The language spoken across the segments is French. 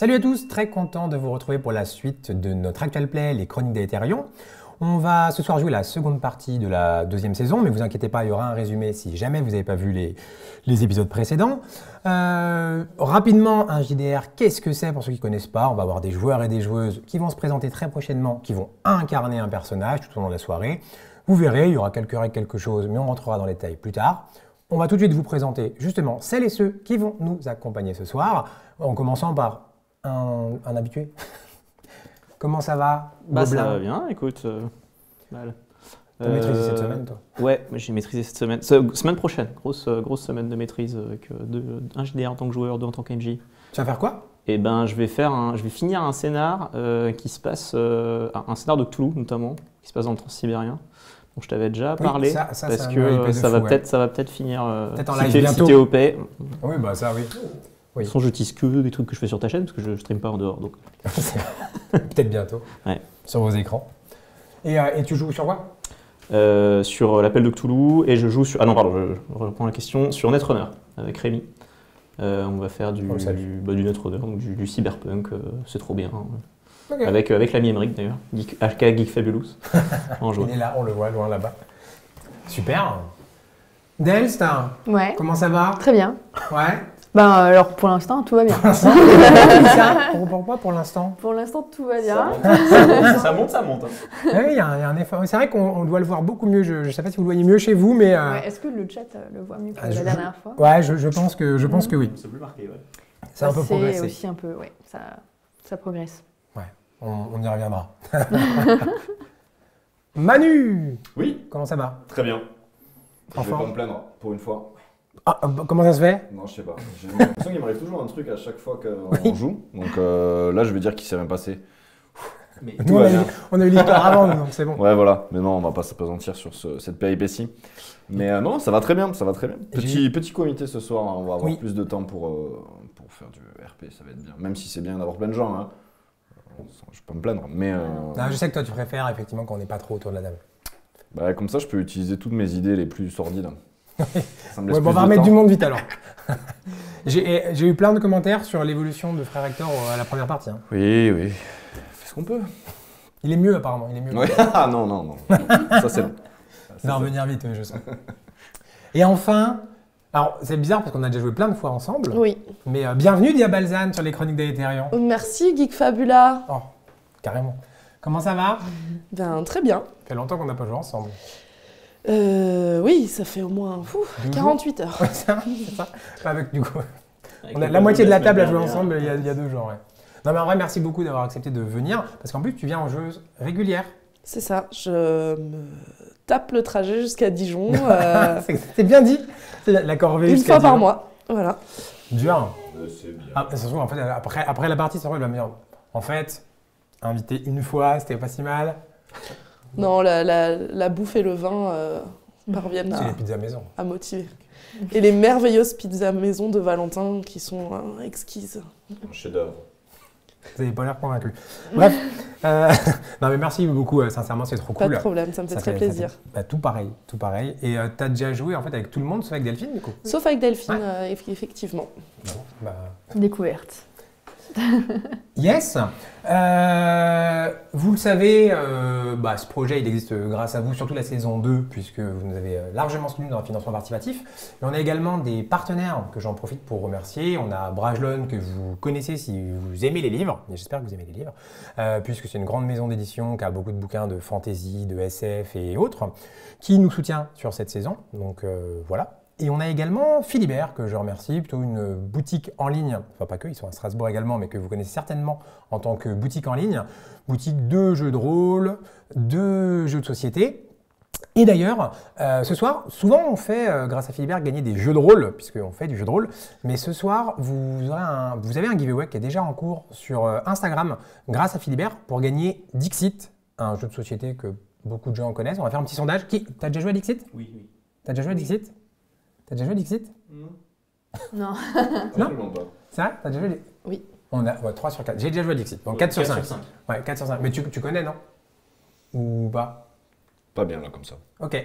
Salut à tous, très content de vous retrouver pour la suite de notre actual play, les Chroniques d'Aetherion. On va ce soir jouer la seconde partie de la deuxième saison, mais vous inquiétez pas, il y aura un résumé si jamais vous n'avez pas vu les épisodes précédents. Rapidement, un JDR, qu'est-ce que c'est pour ceux qui ne connaissent pas? On va avoir des joueurs et des joueuses qui vont se présenter très prochainement, qui vont incarner un personnage tout au long de la soirée. Vous verrez, il y aura quelques règles, quelque chose, mais on rentrera dans les détails plus tard. On va tout de suite vous présenter justement celles et ceux qui vont nous accompagner ce soir, en commençant par un habitué. Comment ça va, Bah Gobelin? ça va bien, écoute. Mal. T'as maîtrisé cette semaine, toi? Ouais, j'ai maîtrisé cette semaine. Semaine prochaine, grosse semaine de maîtrise avec un JDR en tant que joueur, deux en tant qu'MJ. Tu vas faire quoi? Et ben je vais finir un scénar qui se passe, un scénar de Cthulhu notamment, qui se passe dans le Transsibérien. dont je t'avais déjà parlé, parce que ça va peut-être finir peut-être en live bientôt. si t'es OP. Oui, bah ça, oui. De toute façon, je tease que des trucs que je fais sur ta chaîne, parce que je stream pas en dehors. Donc. Peut-être bientôt, ouais. Sur vos écrans. Et tu joues sur quoi? Sur l'appel de Cthulhu, et je joue sur... Ah non, pardon, je reprends la question. Sur Netrunner, avec Rémi. On va faire du Netrunner, donc du cyberpunk, c'est trop bien. Okay. Avec l'ami Emmerich d'ailleurs, aka Geek Fabulous. Il est là, on le voit loin là-bas. Super. Delsta, ouais. Comment ça va? Très bien. Ouais. Ben alors pour l'instant tout va bien. On reprend pas pour l'instant. Pour l'instant tout va bien. Ça monte. Hein. Oui, il y a un effort. C'est vrai qu'on doit le voir beaucoup mieux. Je ne sais pas si vous le voyez mieux chez vous, mais. Ouais, est-ce que le chat le voit mieux que la dernière fois? Ouais, je pense que oui. C'est plus marqué, ouais. C'est un peu progressé. C'est aussi un peu, ouais, ça progresse. Ouais, on y reviendra. Manu! Oui? Comment ça va? Très bien. En je vais pas me plaindre, pour une fois. Ah, comment ça se fait? Non, je sais pas. J'ai l'impression qu'il m'arrive toujours un truc à chaque fois qu'on joue. Donc là, je vais dire qu'il s'est rien passé. Mais nous, on a eu l'histoire avant, donc c'est bon. Ouais, voilà. Mais non, on va pas s'apesantir sur cette péripétie. Mais non, ça va très bien, ça va très bien. Petit comité ce soir, hein, on va avoir plus de temps pour faire du RP, ça va être bien. Même si c'est bien d'avoir plein de gens, hein. Je peux pas me plaindre. Mais non, je sais que toi, tu préfères effectivement qu'on n'est pas trop autour de la table. Bah, comme ça, je peux utiliser toutes mes idées les plus sordides. Ça me laisse on va remettre du monde vite alors. J'ai eu plein de commentaires sur l'évolution de Frère Hector à la première partie. Hein. Oui. Fais ce qu'on peut. Il est mieux apparemment, il est mieux. Ouais. Ah non. Ça c'est bon. Ça va revenir vite, je sens. Et enfin, alors c'est bizarre parce qu'on a déjà joué plein de fois ensemble. Oui. Mais bienvenue Diabalzan sur les Chroniques d'Aetherion. Merci Geek Fabula. Oh, carrément. Comment ça va? Ben très bien. Ça fait longtemps qu'on n'a pas joué ensemble. Oui, ça fait au moins 48 heures. Ouais, c'est ça. Avec du coup. On a la moitié de la table à jouer ensemble il y a 2 jours. Ouais. Non mais en vrai, merci beaucoup d'avoir accepté de venir parce qu'en plus tu viens en joueuse régulière. C'est ça, je me tape le trajet jusqu'à Dijon. C'est bien dit, c'est la corvée une fois par mois, voilà. Dur. C'est bien. Ah, ça se trouve, en fait, après la partie, ça va me dire, en fait, invité une fois, c'était pas si mal. Non, la bouffe et le vin parviennent les pizzas maison. À motiver. Et les merveilleuses pizzas maison de Valentin qui sont exquises. Un chef-d'œuvre. Vous n'avez pas l'air convaincu. Bref, non mais merci beaucoup, sincèrement, c'est trop cool. Pas de problème, ça me fait très plaisir. Tout pareil. Et tu as déjà joué en fait avec tout le monde, sauf avec Delphine du coup? Sauf avec Delphine, effectivement. Bon, Découverte. Yes. Vous le savez, ce projet il existe grâce à vous, surtout la saison 2, puisque vous nous avez largement soutenu dans le financement participatif. Mais on a également des partenaires que j'en profite pour remercier. On a Brajlon que vous connaissez si vous aimez les livres, et j'espère que vous aimez les livres, puisque c'est une grande maison d'édition qui a beaucoup de bouquins de fantasy, de SF et autres, qui nous soutient sur cette saison. Donc voilà. Et on a également Philibert, que je remercie, plutôt une boutique en ligne, enfin pas que, ils sont à Strasbourg également, mais que vous connaissez certainement en tant que boutique en ligne, boutique de jeux de rôle, de jeux de société. Et d'ailleurs, ce soir, souvent on fait, grâce à Philibert, gagner des jeux de rôle, puisqu'on fait du jeu de rôle, mais ce soir, vous avez un giveaway qui est déjà en cours sur Instagram, grâce à Philibert, pour gagner Dixit, un jeu de société que beaucoup de gens connaissent. On va faire un petit sondage. T'as déjà joué à Dixit? Oui. T'as déjà joué à Dixit? T'as déjà joué à Dixit? Non. Absolument pas. C'est vrai? T'as déjà joué? Oui. On a 3 sur 4. J'ai déjà joué à Dixit. Donc 4 sur 5. Ouais, 4 sur 5. Mais tu connais, non? Ou pas? pas bien là comme ça. Ok.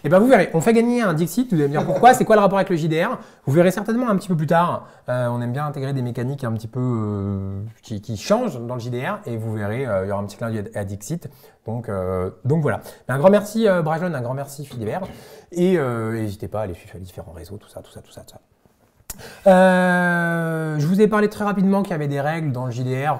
Et ben vous verrez, on fait gagner un Dixit, vous allez me dire pourquoi, c'est quoi le rapport avec le JDR. Vous verrez certainement un petit peu plus tard. On aime bien intégrer des mécaniques un petit peu qui changent dans le JDR et vous verrez, il y aura un petit clin d'œil à Dixit. Donc voilà. Un grand merci Brajlon, un grand merci Philibert. Et n'hésitez pas à aller suivre les différents réseaux, tout ça. Je vous ai parlé très rapidement qu'il y avait des règles dans le JDR.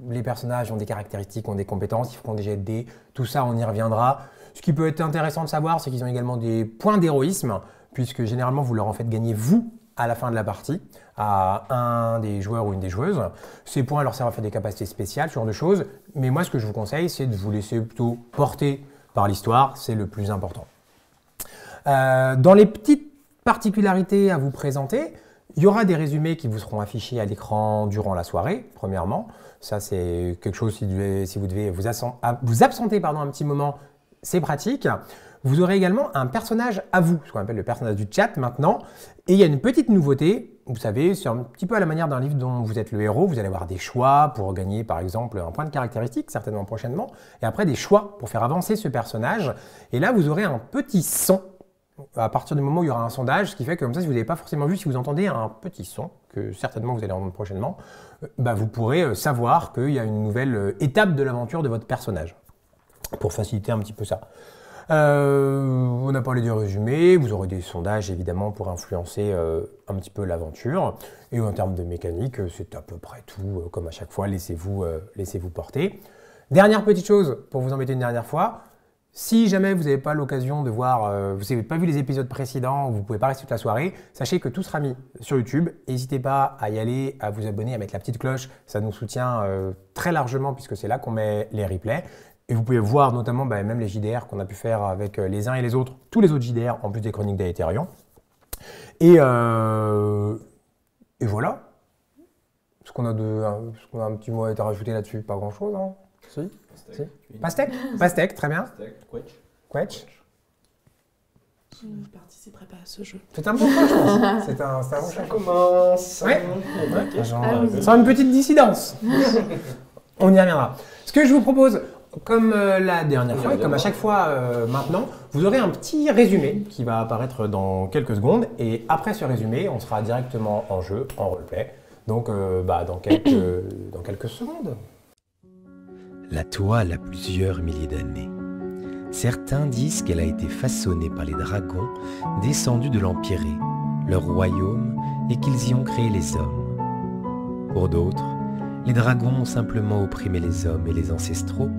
Les personnages ont des caractéristiques, ont des compétences, ils feront des jets de dés, tout ça on y reviendra. Ce qui peut être intéressant de savoir, c'est qu'ils ont également des points d'héroïsme, puisque généralement vous leur en faites gagner vous à la fin de la partie, à un des joueurs ou une des joueuses. Ces points leur servent à faire des capacités spéciales, ce genre de choses. Mais moi ce que je vous conseille, c'est de vous laisser plutôt porter par l'histoire, c'est le plus important. Dans les petites particularités à vous présenter, il y aura des résumés qui vous seront affichés à l'écran durant la soirée, premièrement. Ça, c'est quelque chose, si vous devez vous absenter un petit moment, c'est pratique. Vous aurez également un personnage à vous, ce qu'on appelle le personnage du chat maintenant. Et il y a une petite nouveauté, vous savez, c'est un petit peu à la manière d'un livre dont vous êtes le héros. Vous allez avoir des choix pour gagner, par exemple, un point de caractéristique, certainement prochainement. Et après, des choix pour faire avancer ce personnage. Et là, vous aurez un petit son à partir du moment où il y aura un sondage, ce qui fait que comme ça, si vous n'avez pas forcément vu, si vous entendez un petit son, que certainement vous allez entendre prochainement, vous pourrez savoir qu'il y a une nouvelle étape de l'aventure de votre personnage, pour faciliter un petit peu ça. On a parlé du résumé, vous aurez des sondages évidemment pour influencer un petit peu l'aventure, et en termes de mécanique, c'est à peu près tout, comme à chaque fois, laissez-vous porter. Dernière petite chose, pour vous embêter une dernière fois, si jamais vous n'avez pas l'occasion de voir, vous n'avez pas vu les épisodes précédents, vous ne pouvez pas rester toute la soirée, sachez que tout sera mis sur YouTube. N'hésitez pas à y aller, à vous abonner, à mettre la petite cloche. Ça nous soutient très largement puisque c'est là qu'on met les replays. Et vous pouvez voir notamment même les JDR qu'on a pu faire avec les uns et les autres, tous les autres JDR en plus des chroniques d'Aetherion. Et voilà. Est-ce qu'on a un petit mot à rajouter là-dessus? Pas grand-chose, hein? Si. Pastèque, très bien. Quetch. Je ne participerai pas à ce jeu. C'est un bon choix, je pense. C'est un bon choix. Ça commence. Ouais. Sans une petite dissidence. On y reviendra. Ce que je vous propose, comme la dernière fois et comme à chaque fois maintenant, vous aurez un petit résumé qui va apparaître dans quelques secondes. Et après ce résumé, on sera directement en jeu, en roleplay. Donc dans quelques secondes. La toile a plusieurs milliers d'années. Certains disent qu'elle a été façonnée par les dragons descendus de l'Empyrée, leur royaume, et qu'ils y ont créé les hommes. Pour d'autres, les dragons ont simplement opprimé les hommes et les ancestraux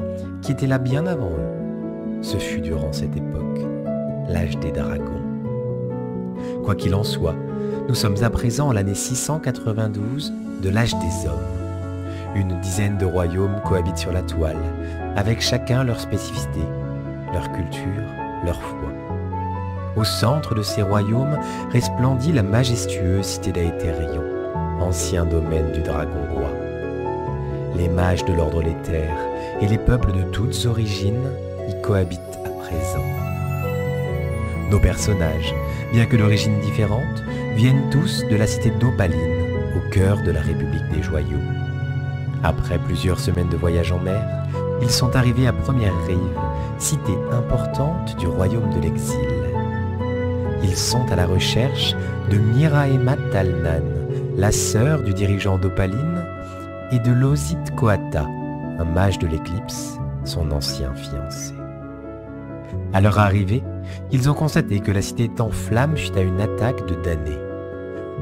qui étaient là bien avant eux. Ce fut durant cette époque, l'âge des dragons. Quoi qu'il en soit, nous sommes à présent en l'année 692 de l'âge des hommes. Une dizaine de royaumes cohabitent sur la toile, avec chacun leur spécificité, leur culture, leur foi. Au centre de ces royaumes resplendit la majestueuse cité d'Aetherion, ancien domaine du dragon roi. Les mages de l'ordre l'éther et les peuples de toutes origines y cohabitent à présent. Nos personnages, bien que d'origines différentes, viennent tous de la cité d'Opaline, au cœur de la République des Joyaux. Après plusieurs semaines de voyage en mer, ils sont arrivés à Première Rive, cité importante du royaume de l'exil. Ils sont à la recherche de Miraemat Talnan, la sœur du dirigeant d'Opaline, et de Losit Koata, un mage de l'éclipse, son ancien fiancé. À leur arrivée, ils ont constaté que la cité est en flammes suite à une attaque de damnés.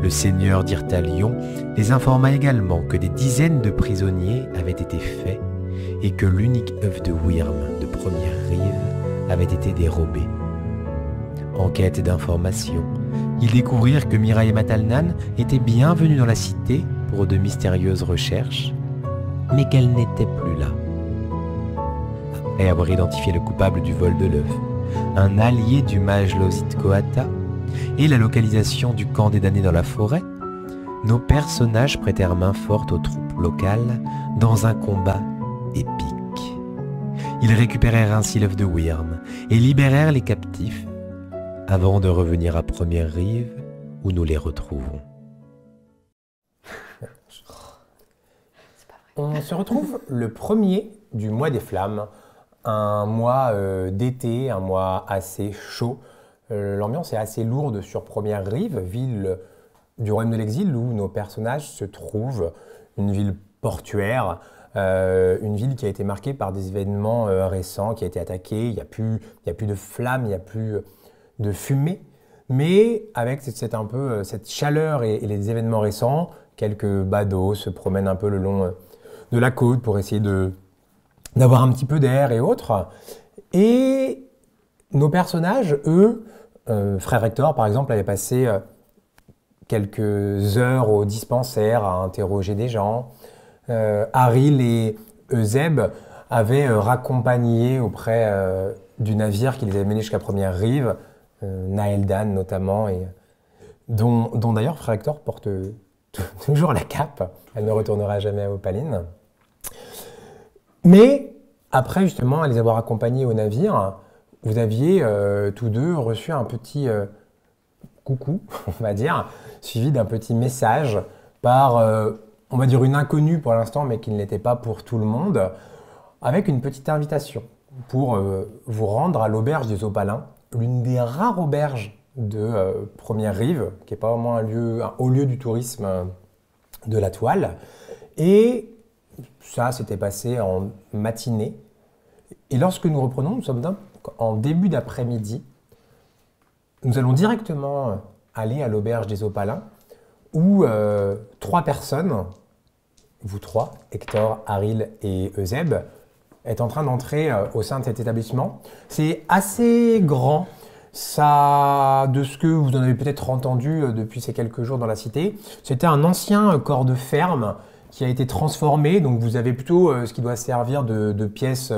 Le seigneur d'Irtalion les informa également que des dizaines de prisonniers avaient été faits et que l'unique œuf de Wyrm de Première Rive avait été dérobé. En quête d'informations, ils découvrirent que Miraemat Talnan était bienvenue dans la cité pour de mystérieuses recherches, mais qu'elle n'était plus là. Après avoir identifié le coupable du vol de l'œuf, un allié du mage Losit Koata, et la localisation du camp des damnés dans la forêt, nos personnages prêtèrent main forte aux troupes locales dans un combat épique. Ils récupérèrent ainsi l'œuf de Wyrm et libérèrent les captifs avant de revenir à Première Rive où nous les retrouvons. On se retrouve le 1er du mois des flammes, un mois d'été, un mois assez chaud. L'ambiance est assez lourde sur Première Rive, ville du Royaume de l'Exil où nos personnages se trouvent, une ville portuaire, une ville qui a été marquée par des événements récents, qui a été attaquée, il n'y a plus de flammes, il n'y a plus de fumée, mais avec cette chaleur et les événements récents, quelques badauds se promènent un peu le long de la côte pour essayer d'avoir un petit peu d'air et autres. Et nos personnages, eux, Frère Hector par exemple, avait passé quelques heures au dispensaire à interroger des gens. Aril et Euseb avaient raccompagné auprès du navire qui les avait menés jusqu'à Première Rive, Naeldan notamment, et dont d'ailleurs Frère Hector porte toujours la cape. Elle ne retournera jamais à Opaline. Mais après justement à les avoir accompagnés au navire, vous aviez tous deux reçu un petit coucou, on va dire, suivi d'un petit message par, on va dire une inconnue pour l'instant, mais qui ne l'était pas pour tout le monde, avec une petite invitation pour vous rendre à l'auberge des Opalins, l'une des rares auberges de Première Rive, qui n'est pas vraiment un haut lieu du tourisme de la Toile. Et ça s'était passé en matinée. Et lorsque nous reprenons, nous sommes en début d'après-midi. Nous allons directement aller à l'auberge des Opalins, où 3 personnes, vous 3, Hector, Aril et Euseb, est en train d'entrer au sein de cet établissement. C'est assez grand, ça, de ce que vous en avez peut-être entendu depuis ces quelques jours dans la cité. C'était un ancien corps de ferme qui a été transformé, donc vous avez plutôt ce qui doit servir de pièce,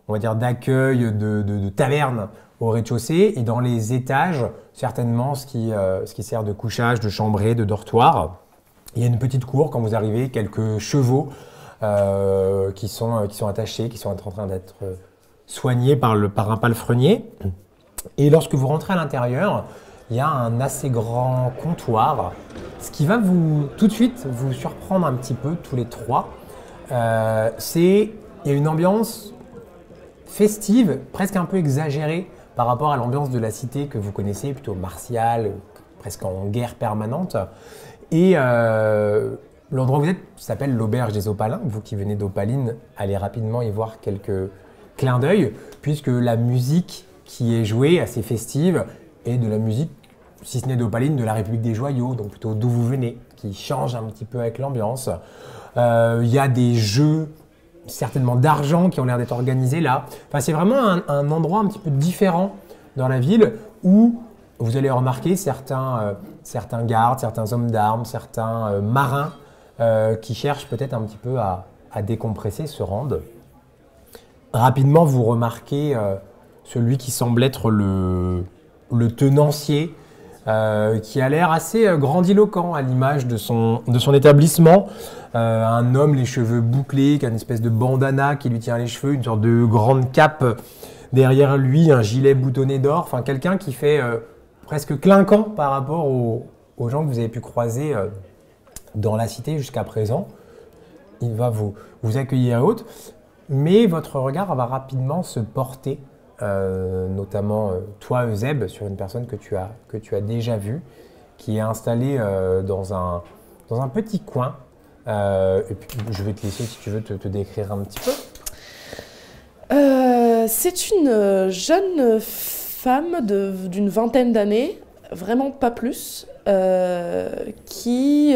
on va dire d'accueil, de taverne au rez-de-chaussée, et dans les étages, certainement ce qui sert de couchage, de chambrée, de dortoir. Il y a une petite cour quand vous arrivez, quelques chevaux qui sont attachés, qui sont en train d'être soignés par un palefrenier. Et lorsque vous rentrez à l'intérieur, il y a un assez grand comptoir, ce qui va tout de suite vous surprendre un petit peu tous les 3. Il y a une ambiance festive, presque un peu exagérée par rapport à l'ambiance de la cité que vous connaissez, plutôt martiale, presque en guerre permanente. Et l'endroit où vous êtes s'appelle l'auberge des Opalins. Vous qui venez d'Opaline, allez rapidement y voir quelques clins d'œil, puisque la musique qui est jouée, assez festive, est de la musique, si ce n'est d'Opaline, de la République des Joyaux, donc plutôt d'où vous venez, qui change un petit peu avec l'ambiance. Il y a des jeux, certainement d'argent, qui ont l'air d'être organisés là. Enfin, c'est vraiment un endroit un petit peu différent dans la ville où vous allez remarquer certains gardes, certains hommes d'armes, certains marins qui cherchent peut-être un petit peu à décompresser, se rendent. Rapidement, vous remarquez celui qui semble être le tenancier, qui a l'air assez grandiloquent à l'image de son établissement. Un homme, les cheveux bouclés, qui a une espèce de bandana qui lui tient les cheveux, une sorte de grande cape derrière lui, un gilet boutonné d'or. Enfin, quelqu'un qui fait presque clinquant par rapport aux gens que vous avez pu croiser dans la cité jusqu'à présent. Il va vous accueillir à haute, mais votre regard va rapidement se porter, notamment toi, Euseb, sur une personne que tu as déjà vue, qui est installée dans un petit coin. Et puis, je vais te laisser, si tu veux, te décrire un petit peu. C'est une jeune femme d'une vingtaine d'années, vraiment pas plus, qui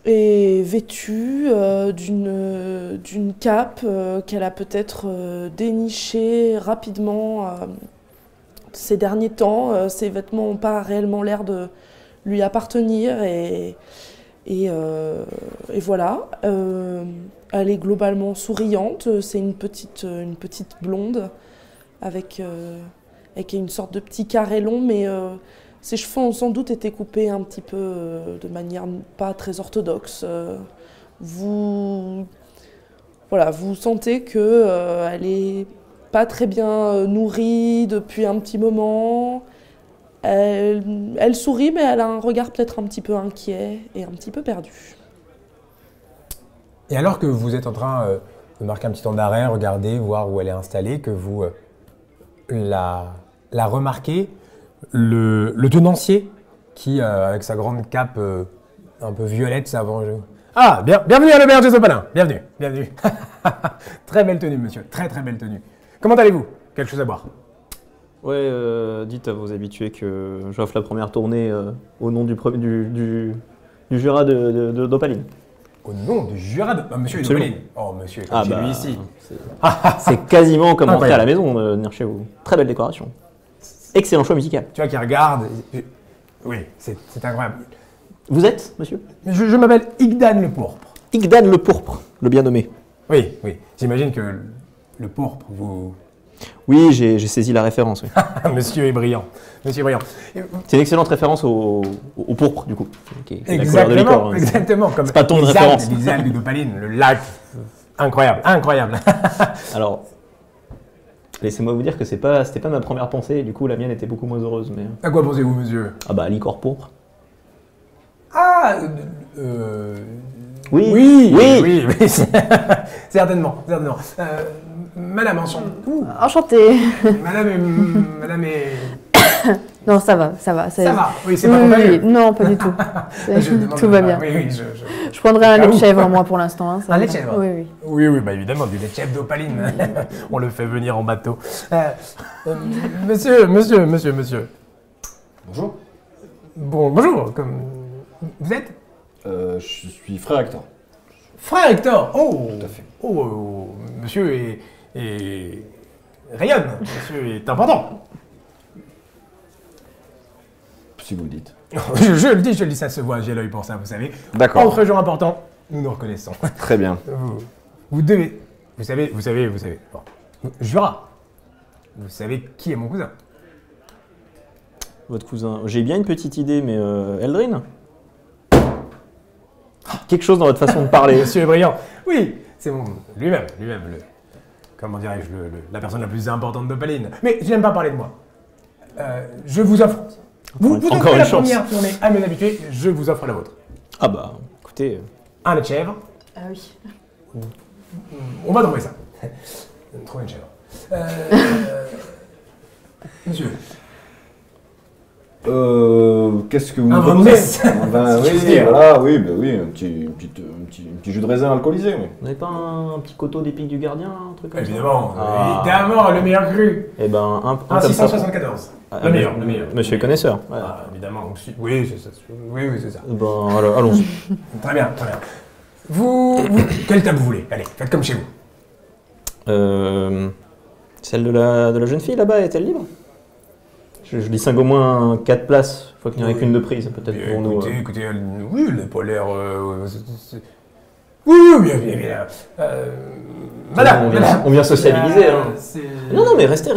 est vêtue d'une cape qu'elle a peut-être dénichée rapidement ces derniers temps. Ses vêtements n'ont pas réellement l'air de lui appartenir et voilà. Elle est globalement souriante. C'est une petite blonde avec une sorte de petit carré long, mais ses cheveux ont sans doute été coupés un petit peu de manière pas très orthodoxe. Vous sentez qu'elle est pas très bien nourrie depuis un petit moment. Elle sourit, mais elle a un regard peut-être un petit peu inquiet et un petit peu perdu. Et alors que vous êtes en train Vous marquez un petit temps d'arrêt, regardez, voir où elle est installée, que vous la remarquez. Le tenancier qui, avec sa grande cape un peu violette, s'avance. Ah, bienvenue à l'auberge des Opalins. Bienvenue. Très belle tenue, monsieur. Très belle tenue. Comment allez-vous? Quelque chose à boire? Ouais, dites à vos habitués que j'offre la première tournée au nom du Jura d'Opaline. Au nom du Jura de... monsieur d'Opaline. Oh, monsieur, comme chez lui ici. C'est quasiment comme rentrer à la Incroyable. maison, venir chez vous. Très belle décoration. Excellent choix musical. Tu vois, qui regarde. Oui, c'est incroyable. Vous êtes, monsieur? Je m'appelle Igdan le Pourpre. Igdan le Pourpre, le bien nommé. Oui. J'imagine que le pourpre, vous... Oui, j'ai saisi la référence. Oui. Monsieur est brillant. C'est une excellente référence au pourpre, du coup. Qui est la couleur de l'écor, hein. Exactement. Comme C'est pas le ton de les référence. algues, les algues d'Opaline, le lac. Incroyable. Alors, laissez-moi vous dire que c'était pas ma première pensée, du coup la mienne était beaucoup moins heureuse. Mais... À quoi pensez-vous, monsieur? Ah bah, licor pourpre. Ah Oui. Oui. Certainement. Madame, Enchantée. Madame est... Non, ça va. Ça va. Oui, c'est pas contagieux. Non, pas du tout. Tout va bien. Oui, Je prendrai un lait de chèvre, moi, pour l'instant. Hein, Un lait de chèvre? Oui. Oui, bah évidemment, du lait de chèvre d'Opaline. On le fait venir en bateau. Monsieur. Bonjour. Bonjour. Vous êtes? Je suis frère Hector. Frère Hector. Oh. Tout à fait. Oh, monsieur est rayonne. Monsieur est important. Si vous le dites. je le dis, ça se voit, j'ai l'œil pour ça, vous savez. D'accord. Entre gens importants, nous nous reconnaissons. Très bien. Vous devez... Vous savez... Bon. Jura. Vous savez qui est mon cousin? Votre cousin. J'ai bien une petite idée, mais Eldrin? Quelque chose dans votre façon de parler. Monsieur est brillant. Oui, c'est lui-même, comment dirais-je, la personne la plus importante d'Opaline. Mais je n'aime pas parler de moi. Je vous offre... Vous encore offrez une la chance. première tournée à mes habitués, je vous offre la vôtre. Ah bah, écoutez... Un lait de chèvre. Ah oui. On va trouver ça. Trouver une chèvre. Monsieur. Qu'est-ce que vous Un me vin de proposez? messe. Un petit jus de raisin alcoolisé, oui. Vous n'avez pas un petit coteau des pics du gardien, un truc comme Évidemment, ça? évidemment, le meilleur cru. Eh ben, un Un comme ça. 674. Ah, Le meilleur. Monsieur est connaisseur. Ouais. Ah, évidemment. Oui, c'est ça. Oui, c'est ça. Ben, alors, allons-y. Très bien. Vous, quelle table vous voulez? Allez, faites comme chez vous. Celle de la jeune fille là-bas, est-elle libre? Je distingue au moins 4 places. Il faut qu'il n'y en ait qu'une de prise, peut-être pour nous. Écoutez, oui, elle n'a pas l'air... Oui, bien. Madame, on vient sociabiliser. Hein. c'est- Non, mais restez.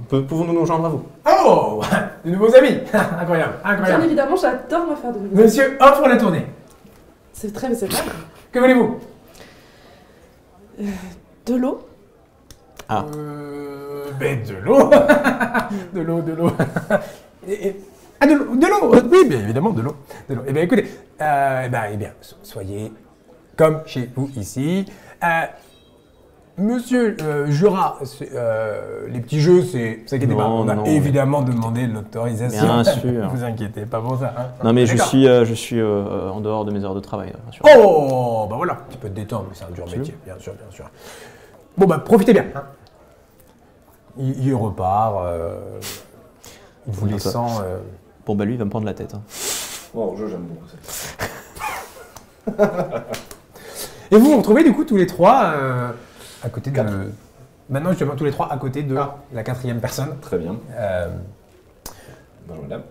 Pouvons-nous nous joindre à vous? Oh, de nouveaux amis. Incroyable. Bien évidemment, j'adore me faire de nouveau. Monsieur offre la tournée. C'est très vrai. Que voulez-vous? De l'eau? Ah. Ben, de l'eau. de l'eau. Ah, de l'eau. Oui, bien évidemment, de l'eau. Eh bien, écoutez, eh bien, soyez comme chez vous ici. Monsieur Jura, les petits jeux, vous inquiétez pas, on a évidemment demandé l'autorisation. Bien sûr. Ne vous inquiétez pas pour ça. Hein. Non, mais je D'accord. suis en dehors de mes heures de travail. Bien sûr. Oh, bah voilà, tu peux te détendre, mais c'est un dur métier, bien sûr. Bon, bah profitez bien. Hein. Il repart, vous laissant... Bon, bah lui, il va me prendre la tête. Hein. Oh, j'aime beaucoup ça. Et vous vous retrouvez du coup tous les trois à côté de... Maintenant, justement, tous les trois à côté de la quatrième personne. Très bien. Bonjour, madame.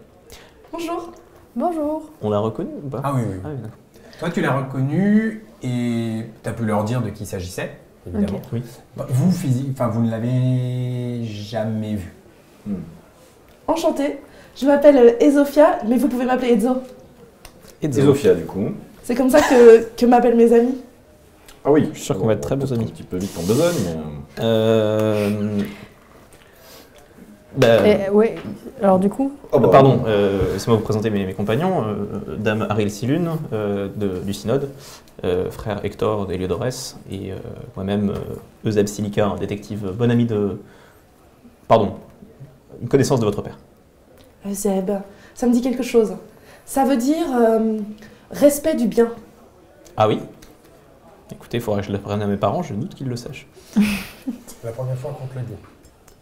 Bonjour. On l'a reconnu ou pas? Ah oui. Ah oui, d'accord. Toi, tu l'as reconnu et tu as pu leur dire de qui il s'agissait, évidemment. Oui. Bah, vous, vous ne l'avez jamais vu. Enchantée. Je m'appelle Ezofia, mais vous pouvez m'appeler Ezo. Ezofia, du coup. C'est comme ça que m'appellent mes amis. Ah oui. Je suis sûr qu'on va être très bons amis. Un petit peu vite en besogne, mais... Oui, alors du coup. Pardon, laissez-moi vous présenter mes compagnons. Dame Ariel Silune du Synode, frère Hector d'Héliodorès et moi-même Eusèbe Silica, un détective bon ami de... Pardon, une connaissance de votre père. Eusèbe, ça me dit quelque chose. Ça veut dire respect du bien. Ah oui? Écoutez, il faudra que je l'apprenne à mes parents, je doute qu'ils le sachent. C'est la première fois qu'on te le dit.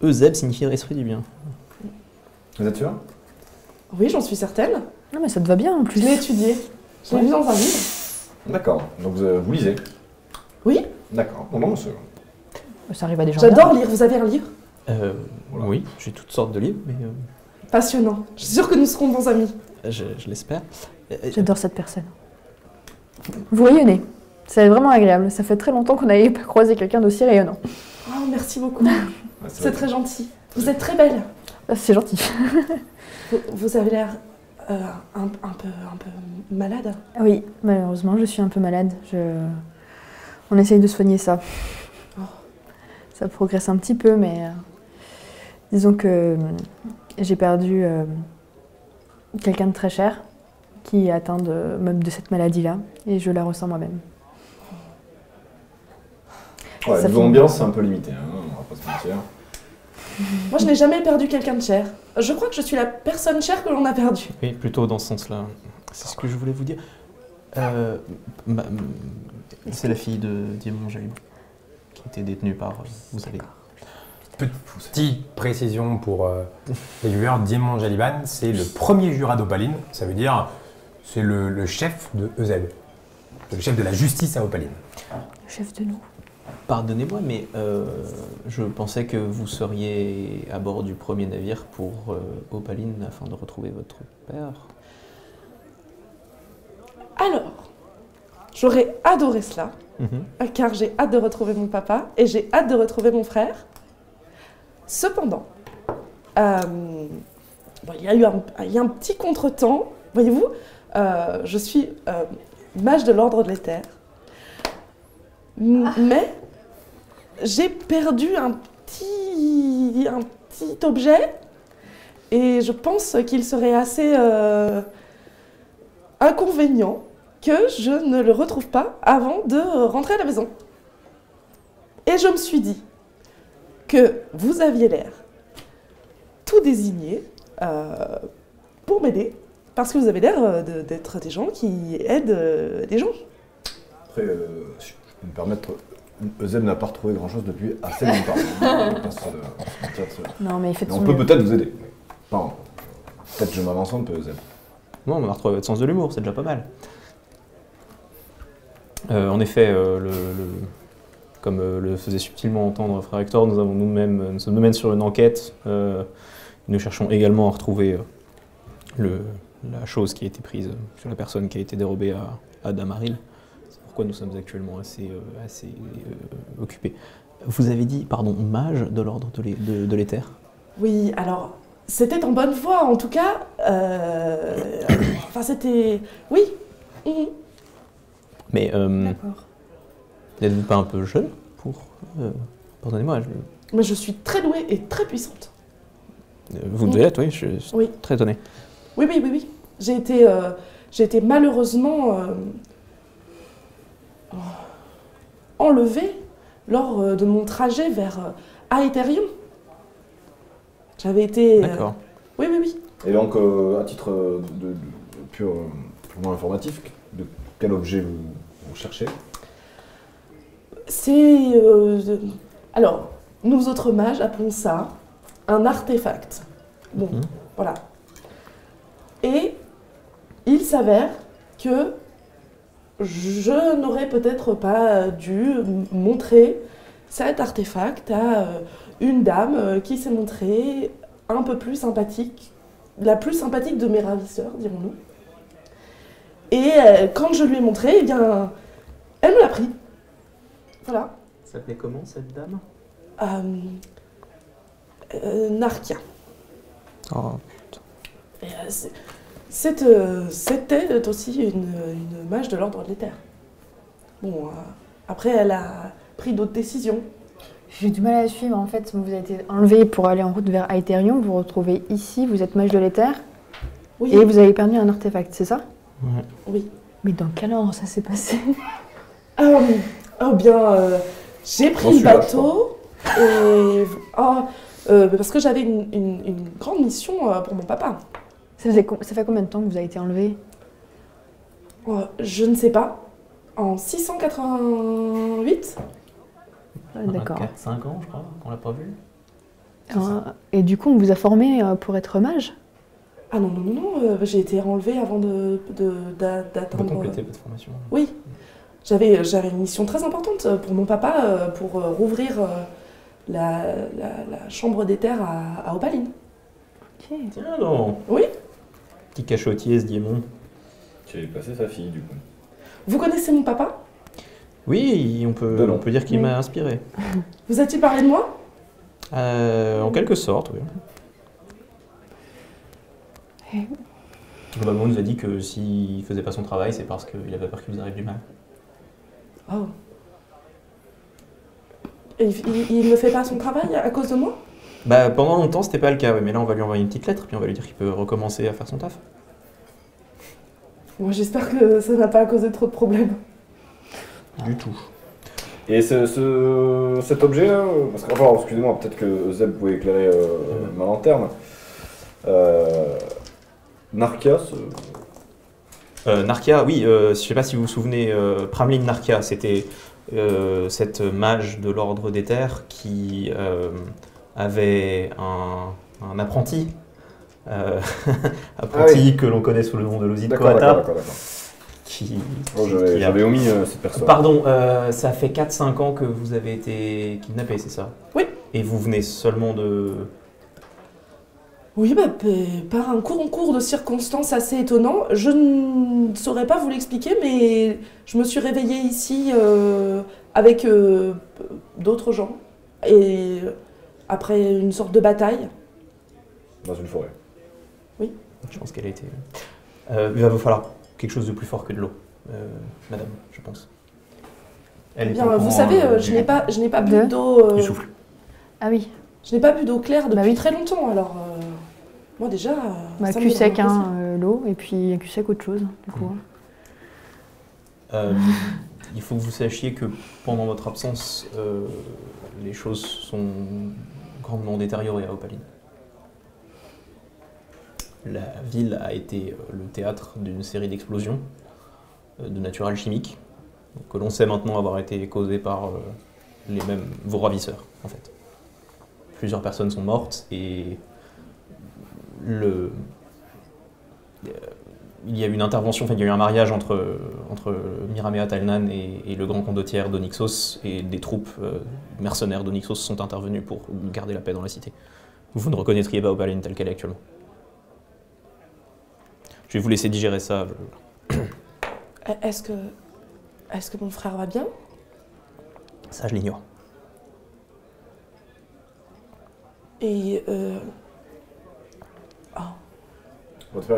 Eusèbe signifie esprit du bien. Vous êtes sûr? Oui, j'en suis certaine. Non, mais ça te va bien en plus. Je l'ai étudié. Je l'ai lu dans un livre. D'accord. Donc vous lisez? Oui. D'accord. Bon, non, Ça arrive à des gens. J'adore lire. Vous avez un livre? Voilà. Oui, j'ai toutes sortes de livres, mais Passionnant. Je suis sûre que nous serons bons amis. je l'espère. J'adore cette personne. Vous rayonnez. C'est vraiment agréable. Ça fait très longtemps qu'on n'avait pas croisé quelqu'un d'aussi rayonnant. Oh, merci beaucoup. C'est très gentil. Vous êtes très belle. C'est gentil. Vous avez l'air un peu malade. Oui, malheureusement, je suis un peu malade. On essaye de soigner ça. Oh. Ça progresse un petit peu, mais disons que j'ai perdu quelqu'un de très cher qui est atteint de cette maladie-là, et je la ressens moi-même. Ouais, niveau ambiance, c'est un peu limité, hein, on va pas se mentir. Moi, je n'ai jamais perdu quelqu'un de cher. Je crois que je suis la personne chère que l'on a perdue. Oui, plutôt dans ce sens-là. C'est ce que je voulais vous dire. C'est la fille de Diemon Jalibon, qui était détenue par, vous savez. Petite précision pour les viewers, Diemon Jaliban, c'est le premier jurat d'Opaline. Ça veut dire, c'est le chef de Eusèbe. C'est le chef de la justice à Opaline. Le chef de nous. Pardonnez-moi, mais je pensais que vous seriez à bord du premier navire pour Opaline afin de retrouver votre père. Alors, j'aurais adoré cela, car j'ai hâte de retrouver mon papa et j'ai hâte de retrouver mon frère. Cependant, il y a un petit contretemps, voyez-vous, je suis mage de l'ordre de l'éther, mais j'ai perdu un petit objet et je pense qu'il serait assez inconvénient que je ne le retrouve pas avant de rentrer à la maison. Et je me suis dit que vous aviez l'air tout désigné pour m'aider, parce que vous avez l'air d'être des gens qui aident des gens. Après, si je peux me permettre, Eusèbe n'a pas retrouvé grand-chose depuis assez longtemps. On va pas se mentir dessus. Non, mais il fait de son on peut mieux. peut-être vous aider. Enfin, peut-être je m'avance un peu, Eusèbe. Non, on a retrouvé votre sens de l'humour, c'est déjà pas mal. En effet, comme le faisait subtilement entendre frère Hector, nous sommes nous-mêmes sur une enquête. Nous cherchons également à retrouver la chose qui a été prise sur la personne qui a été dérobée à Damaril. C'est pourquoi nous sommes actuellement assez occupés. Vous avez dit, pardon, mage de l'ordre de l'éther? Oui, alors, c'était en bonne voie, en tout cas. Enfin, c'était... Oui. Mhm. Mais D'accord. n'êtes-vous pas un peu jeune pour... Pardonnez-moi, Mais je suis très douée et très puissante. vous devez l'être, oui, je suis Oui. très étonné. Oui. J'ai été malheureusement enlevée lors de mon trajet vers Aetherium. J'avais été... D'accord. Oui. Et donc, à titre de purement informatif, de quel objet vous cherchez? C'est... alors, nous autres mages appelons ça un artefact. Bon, voilà. Et il s'avère que je n'aurais peut-être pas dû montrer cet artefact à une dame qui s'est montrée un peu plus sympathique, la plus sympathique de mes ravisseurs, dirons-nous. Et quand je lui ai montré, eh bien, elle me l'a pris. Voilà. Ça s'appelait comment cette dame? Narkia. Oh. Et, c'était aussi une mage de l'ordre de l'éther. Bon, après, elle a pris d'autres décisions. J'ai du mal à suivre. En fait, vous avez été enlevé pour aller en route vers Aetherium. Vous vous retrouvez ici. Vous êtes mage de l'éther. Oui. Et vous avez perdu un artefact, c'est ça? Ouais. Oui. Mais dans quel ordre ça s'est passé? J'ai pris le bateau et parce que j'avais une grande mission pour mon papa. Ça fait combien de temps que vous avez été enlevé? Je ne sais pas. En 688. D'accord. 4-5 ans, je crois, qu'on l'a pas vu. Et du coup, on vous a formé pour être mage? Ah non, j'ai été enlevée avant d'atteindre... De compléter votre formation. Oui, j'avais une mission très importante pour mon papa, pour rouvrir la chambre d'éther à Opaline. Ok. Tiens donc. Oui. Petit cachotier, ce Diemon. Tu avais passé sa fille, du coup. Vous connaissez mon papa? Oui, on peut dire qu'il m'a inspiré. Vous a-t-il parlé de moi? En quelque sorte, oui. Globalement, on nous a dit que s'il faisait pas son travail, c'est parce qu'il avait peur qu'il vous arrive du mal. Oh. Et il ne fait pas son travail à cause de moi? Bah, pendant longtemps, c'était pas le cas, oui, mais là, on va lui envoyer une petite lettre, puis on va lui dire qu'il peut recommencer à faire son taf. Moi, j'espère que ça n'a pas causé trop de problèmes. Du tout. Et cet objet-là, parce que, enfin, excusez-moi, peut-être que Zeb pouvait éclairer ma lanterne. Narkia, Narkia, oui, je sais pas si vous vous souvenez, Pramlin Narkia, c'était cette mage de l'ordre des terres qui avait un apprenti, que l'on connaît sous le nom de Lozid Koata. D'accord. Qui J'avais omis cette personne. Pardon, ça fait 4-5 ans que vous avez été kidnappé, c'est ça? Oui. Et vous venez seulement de... Oui, par un concours de circonstances assez étonnant. Je ne saurais pas vous l'expliquer, mais je me suis réveillée ici avec d'autres gens. Et après une sorte de bataille. Dans une forêt. Oui. Je pense qu'elle a été... il va vous falloir quelque chose de plus fort que de l'eau, madame, je pense. Elle est au Vous courant, savez, je n'ai pas bu d'eau... du souffle. Ah oui. Je n'ai pas bu d'eau claire depuis Bah oui. très longtemps, alors... moi déjà... ça Cul me sec, donne l'eau, et puis un cul sec autre chose, du coup. Il faut que vous sachiez que pendant votre absence, les choses sont grandement détériorées à Opaline. La ville a été le théâtre d'une série d'explosions de nature alchimique, que l'on sait maintenant avoir été causées par vos ravisseurs, en fait. Plusieurs personnes sont mortes et il y a eu une intervention, il y a eu un mariage entre Miramea Talnan et le grand condottiere d'Onyxos, et des troupes mercenaires d'Onyxos sont intervenues pour garder la paix dans la cité. Vous ne reconnaîtriez pas Opaline telle qu'elle est actuellement. Je vais vous laisser digérer ça. Est-ce que mon frère va bien? Ça, je l'ignore. Et... Votre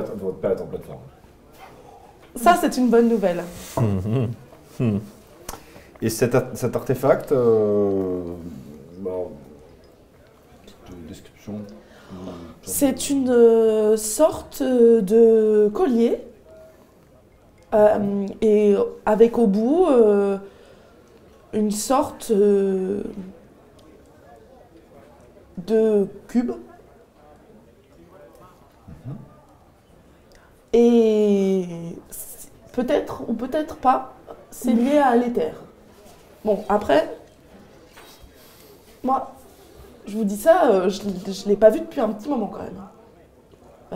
père est en pleine forme. Ça, c'est une bonne nouvelle. Et cet artefact, petite description. C'est une sorte de collier et avec au bout une sorte de cube. Et peut-être ou peut-être pas, c'est lié à l'éther. Bon, après, moi, je vous dis ça, je ne l'ai pas vu depuis un petit moment quand même.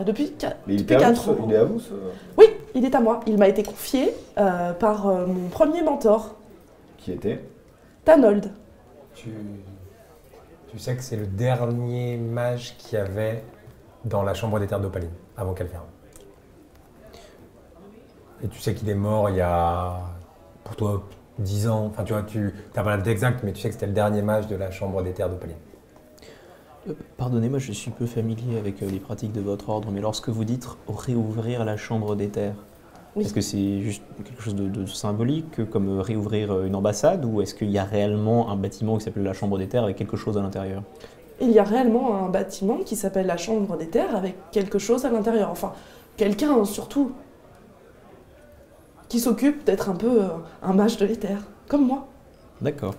Depuis 4 ans. Mais il est à vous, ce... Oui, il est à moi. Il m'a été confié par mon premier mentor. Qui était Tanold. Tu sais que c'est le dernier mage qu'il y avait dans la chambre des terres d'Opaline, avant qu'elle ferme. Et tu sais qu'il est mort il y a, pour toi, 10 ans. Enfin, tu vois, tu n'as pas la date exacte, mais tu sais que c'était le dernier mage de la chambre des terres d'Opaline. Pardonnez-moi, je suis peu familier avec les pratiques de votre ordre, mais lorsque vous dites réouvrir la chambre des terres, Oui. Est-ce que c'est juste quelque chose de symbolique, comme réouvrir une ambassade, ou est-ce qu'il y a réellement un bâtiment qui s'appelle la Chambre des Terres avec quelque chose à l'intérieur? Il y a réellement un bâtiment qui s'appelle la Chambre des Terres avec quelque chose à l'intérieur. Enfin, quelqu'un surtout qui s'occupe d'être un peu un mage de l'éther, comme moi. D'accord.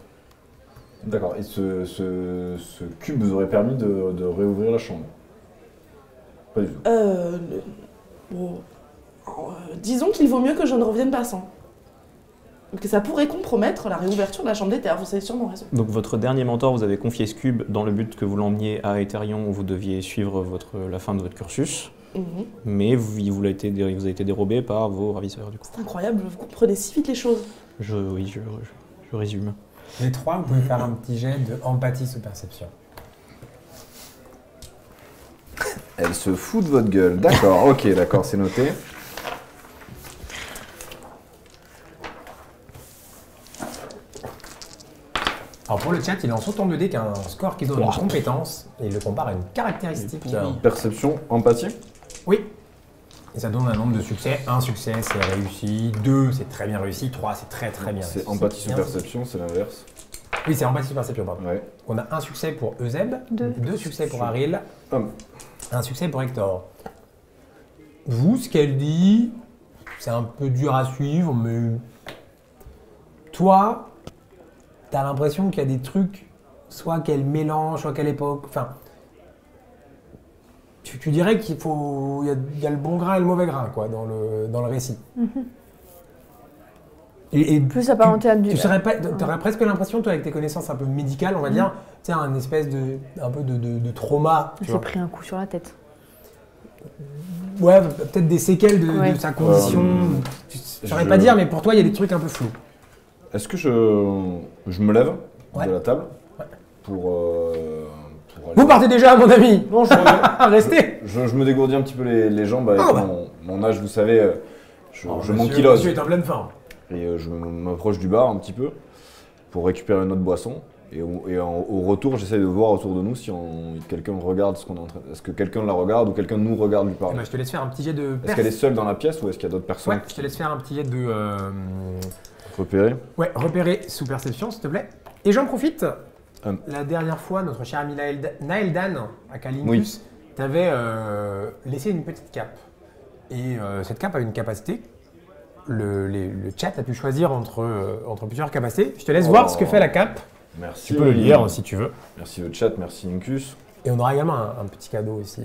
D'accord. Et ce cube vous aurait permis de réouvrir la chambre? Pas du tout. Bon, disons qu'il vaut mieux que je ne revienne pas sans. Que ça pourrait compromettre la réouverture de la Chambre des Terres, vous avez sûrement raison. Donc votre dernier mentor vous avez confié ce cube dans le but que vous l'emmeniez à Aetherion où vous deviez suivre la fin de votre cursus, mais il vous a été dérobé par vos ravisseurs du coup. C'est incroyable, vous comprenez si vite les choses. Oui, je résume. Les trois, vous pouvez faire un petit jet de empathie sous perception. Elle se fout de votre gueule. D'accord, ok, d'accord, c'est noté. Alors pour le chat, il lance autant de dés qu'un score qui donne une compétence et il le compare à une caractéristique. Perception, empathie. Oui. Et ça donne un nombre de succès. 1 succès, c'est réussi. 2, c'est très bien réussi. 3, c'est très très bien réussi. C'est empathie sous perception, c'est l'inverse. Oui, c'est empathie sous perception, pardon. Ouais. On a 1 succès pour Euseb, 2 succès pour Aril, 1 succès pour Hector. Vous, ce qu'elle dit, c'est un peu dur à suivre, mais toi, t'as l'impression qu'il y a des trucs, soit qu'elle mélange, soit qu'elle époque. Enfin, tu dirais qu'il faut, il y a le bon grain et le mauvais grain, quoi, dans le récit. Et Plus apparenté à du. Tu aurais presque l'impression, toi, avec tes connaissances un peu médicales, on va dire, tu sais, un espèce un peu de trauma. J'ai pris un coup sur la tête. Ouais, peut-être des séquelles de sa condition. Je saurais pas dire, mais pour toi, il y a des trucs un peu flous. Est-ce que je me lève de la table pour aller... Vous partez déjà, mon ami. Non, je reviens. Restez. Je me dégourdis un petit peu les jambes avec mon âge, vous savez, je m'ankylose. Monsieur est en pleine forme. Et je m'approche du bar un petit peu pour récupérer une autre boisson. Et au retour, j'essaie de voir autour de nous si quelqu'un regarde ce qu'on est en train de... Est-ce que quelqu'un la regarde ou quelqu'un nous regarde lui parler? Je te laisse faire un petit jet de... Est-ce qu'elle est seule dans la pièce ou est-ce qu'il y a d'autres personnes? Ouais, je te laisse faire un petit jet de... Repérer? Ouais, repérer sous perception, s'il te plaît. Et j'en profite. La dernière fois, notre cher ami Naeldan à Kalincus t'avait laissé une petite cape. Et cette cape a une capacité. Le chat a pu choisir entre plusieurs capacités. Je te laisse voir ce que fait la cape. Merci. Tu peux le lire si tu veux. Merci le chat, merci Incus. Et on aura également un petit cadeau aussi.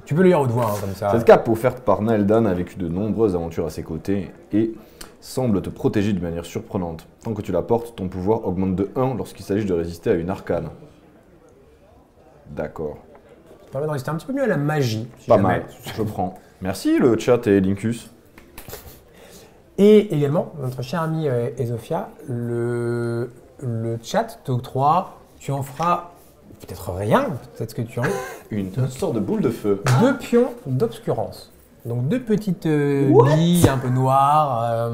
Tu peux le lire haute voix, comme ça. Cette cape offerte par Naeldan a vécu de nombreuses aventures à ses côtés et semble te protéger d'une manière surprenante. Tant que tu la portes, ton pouvoir augmente de 1 lorsqu'il s'agit de résister à une arcane. D'accord. Ça permet de résister un petit peu mieux à la magie. Pas mal, je prends. Merci le chat et Lincus. Et également, notre cher ami Ezofia, le chat t'octroie, tu en feras peut-être rien, peut-être que tu en Une sorte de boule de feu. 2 pions d'obscurance. Donc 2 petites billes un peu noires.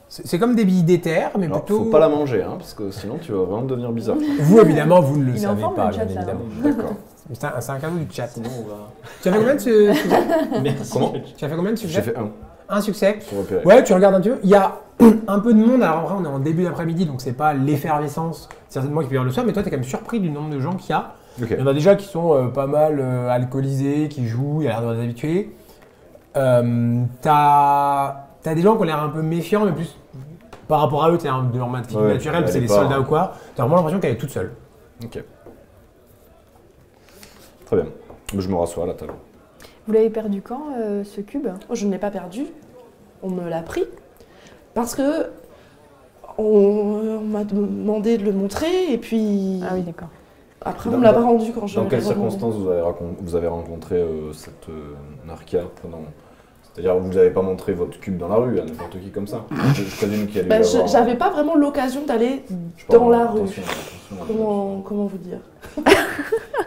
C'est comme des billes d'éther, mais Alors, plutôt... faut pas la manger, hein, parce que sinon tu vas vraiment devenir bizarre. Vous, évidemment, vous ne le Il est en savez forme, pas, le chat, bien là. évidemment. D'accord. C'est un cadeau du chat. Sinon, on va... Tu as fait combien de succès? Merci. Comment? Tu as fait combien de J'ai succès? fait 1 Un succès. pour repérer. Ouais, tu regardes un petit peu. Il y a un peu de monde. Alors, en vrai, on est en début d'après-midi, donc c'est pas l'effervescence certainement qui peut y avoir le soir, mais toi, tu es quand même surpris du nombre de gens qu'il y a. Ok. Il y en a déjà qui sont pas mal alcoolisés, qui jouent, il y a l'air de les habitués. T'as des gens qui ont l'air un peu méfiants, mais plus par rapport à eux, tu es de leur figure Ouais, naturelle, c'est elle des est pas- soldats ou quoi. Tu as vraiment l'impression qu'elle est toute seule. Ok. Très bien. Je me rassois à la table. Vous l'avez perdu quand, ce cube? Oh, je ne l'ai pas perdu, on me l'a pris, parce que on m'a demandé de le montrer, et puis Ah oui, d'accord. après on me l'a pas rendu quand je Dans l'ai quelles redemandé. circonstances vous avez rencontré cette Narkia C'est-à-dire vous n'avez pas montré votre cube dans la rue à n'importe qui comme ça. Je présume qu'il y a dû Bah, y avoir- j'avais pas vraiment l'occasion d'aller Je sais pas, dans la rue. attention. Comment vous dire?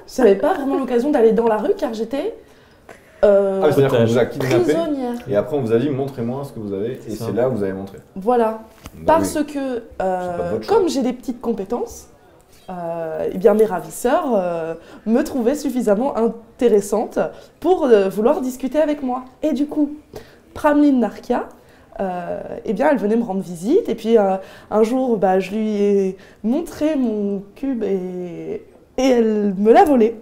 J'avais pas vraiment l'occasion d'aller dans la rue car j'étais Ah, c'est-à-dire qu'on vous a kidnappé prisonnière. et après on vous a dit montrez-moi ce que vous avez et ça. c'est là que vous avez montré. Voilà. Bah Parce oui. que pas de votre choix. comme j'ai des petites compétences, eh bien mes ravisseurs me trouvaient suffisamment intéressante pour vouloir discuter avec moi. Et du coup, Pramline Narkia, eh bien, elle venait me rendre visite. Et puis, un jour, je lui ai montré mon cube et elle me l'a volé.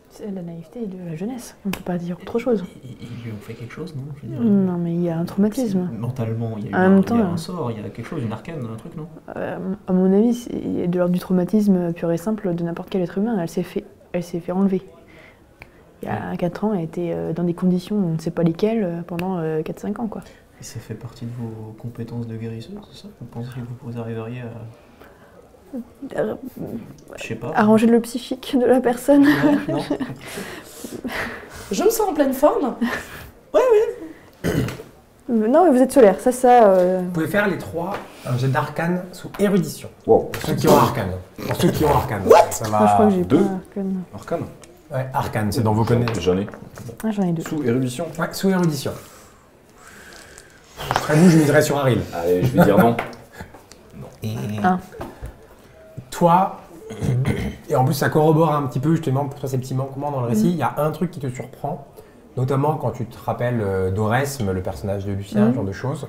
C'est la naïveté de la jeunesse, on ne peut pas dire autre chose. Ils lui ont fait quelque chose, non? Je veux dire, Non, mais il y a un traumatisme. Mentalement, il y a eu En même temps, un sort, il y a quelque chose, une arcane, un truc, non? À mon avis, c'est de l'ordre du traumatisme pur et simple de n'importe quel être humain. Elle s'est fait enlever. Il y a 4 ans, elle était dans des conditions, on ne sait pas lesquelles, pendant 4-5 ans, quoi. Et ça fait partie de vos compétences de guérisseuse, c'est ça? Vous pensez que vous arriveriez à... Je sais pas. Arranger le psychique de la personne. Non. Je me sens en pleine forme. Non, mais vous êtes solaire, Vous pouvez faire les 3 un jet d'arcane sous érudition. Wow. Pour ceux qui ont arcane. Pour ceux qui ont arcane. Ça va... Moi, je crois que j'ai deux. pas arcane. Arcane. Ouais, arcane, c'est dans vos connaissances. J'en ai. Ah, j'en ai 2. Sous érudition. Ouais, sous érudition. Je serais vous, je miserais sur Aril. Allez, je vais dire non. Un. Toi, et en plus ça corrobore un petit peu justement pour toi ces petits manquements dans le récit, il y a un truc qui te surprend, notamment quand tu te rappelles d'Oresme, le personnage de Lucien, ce genre de choses,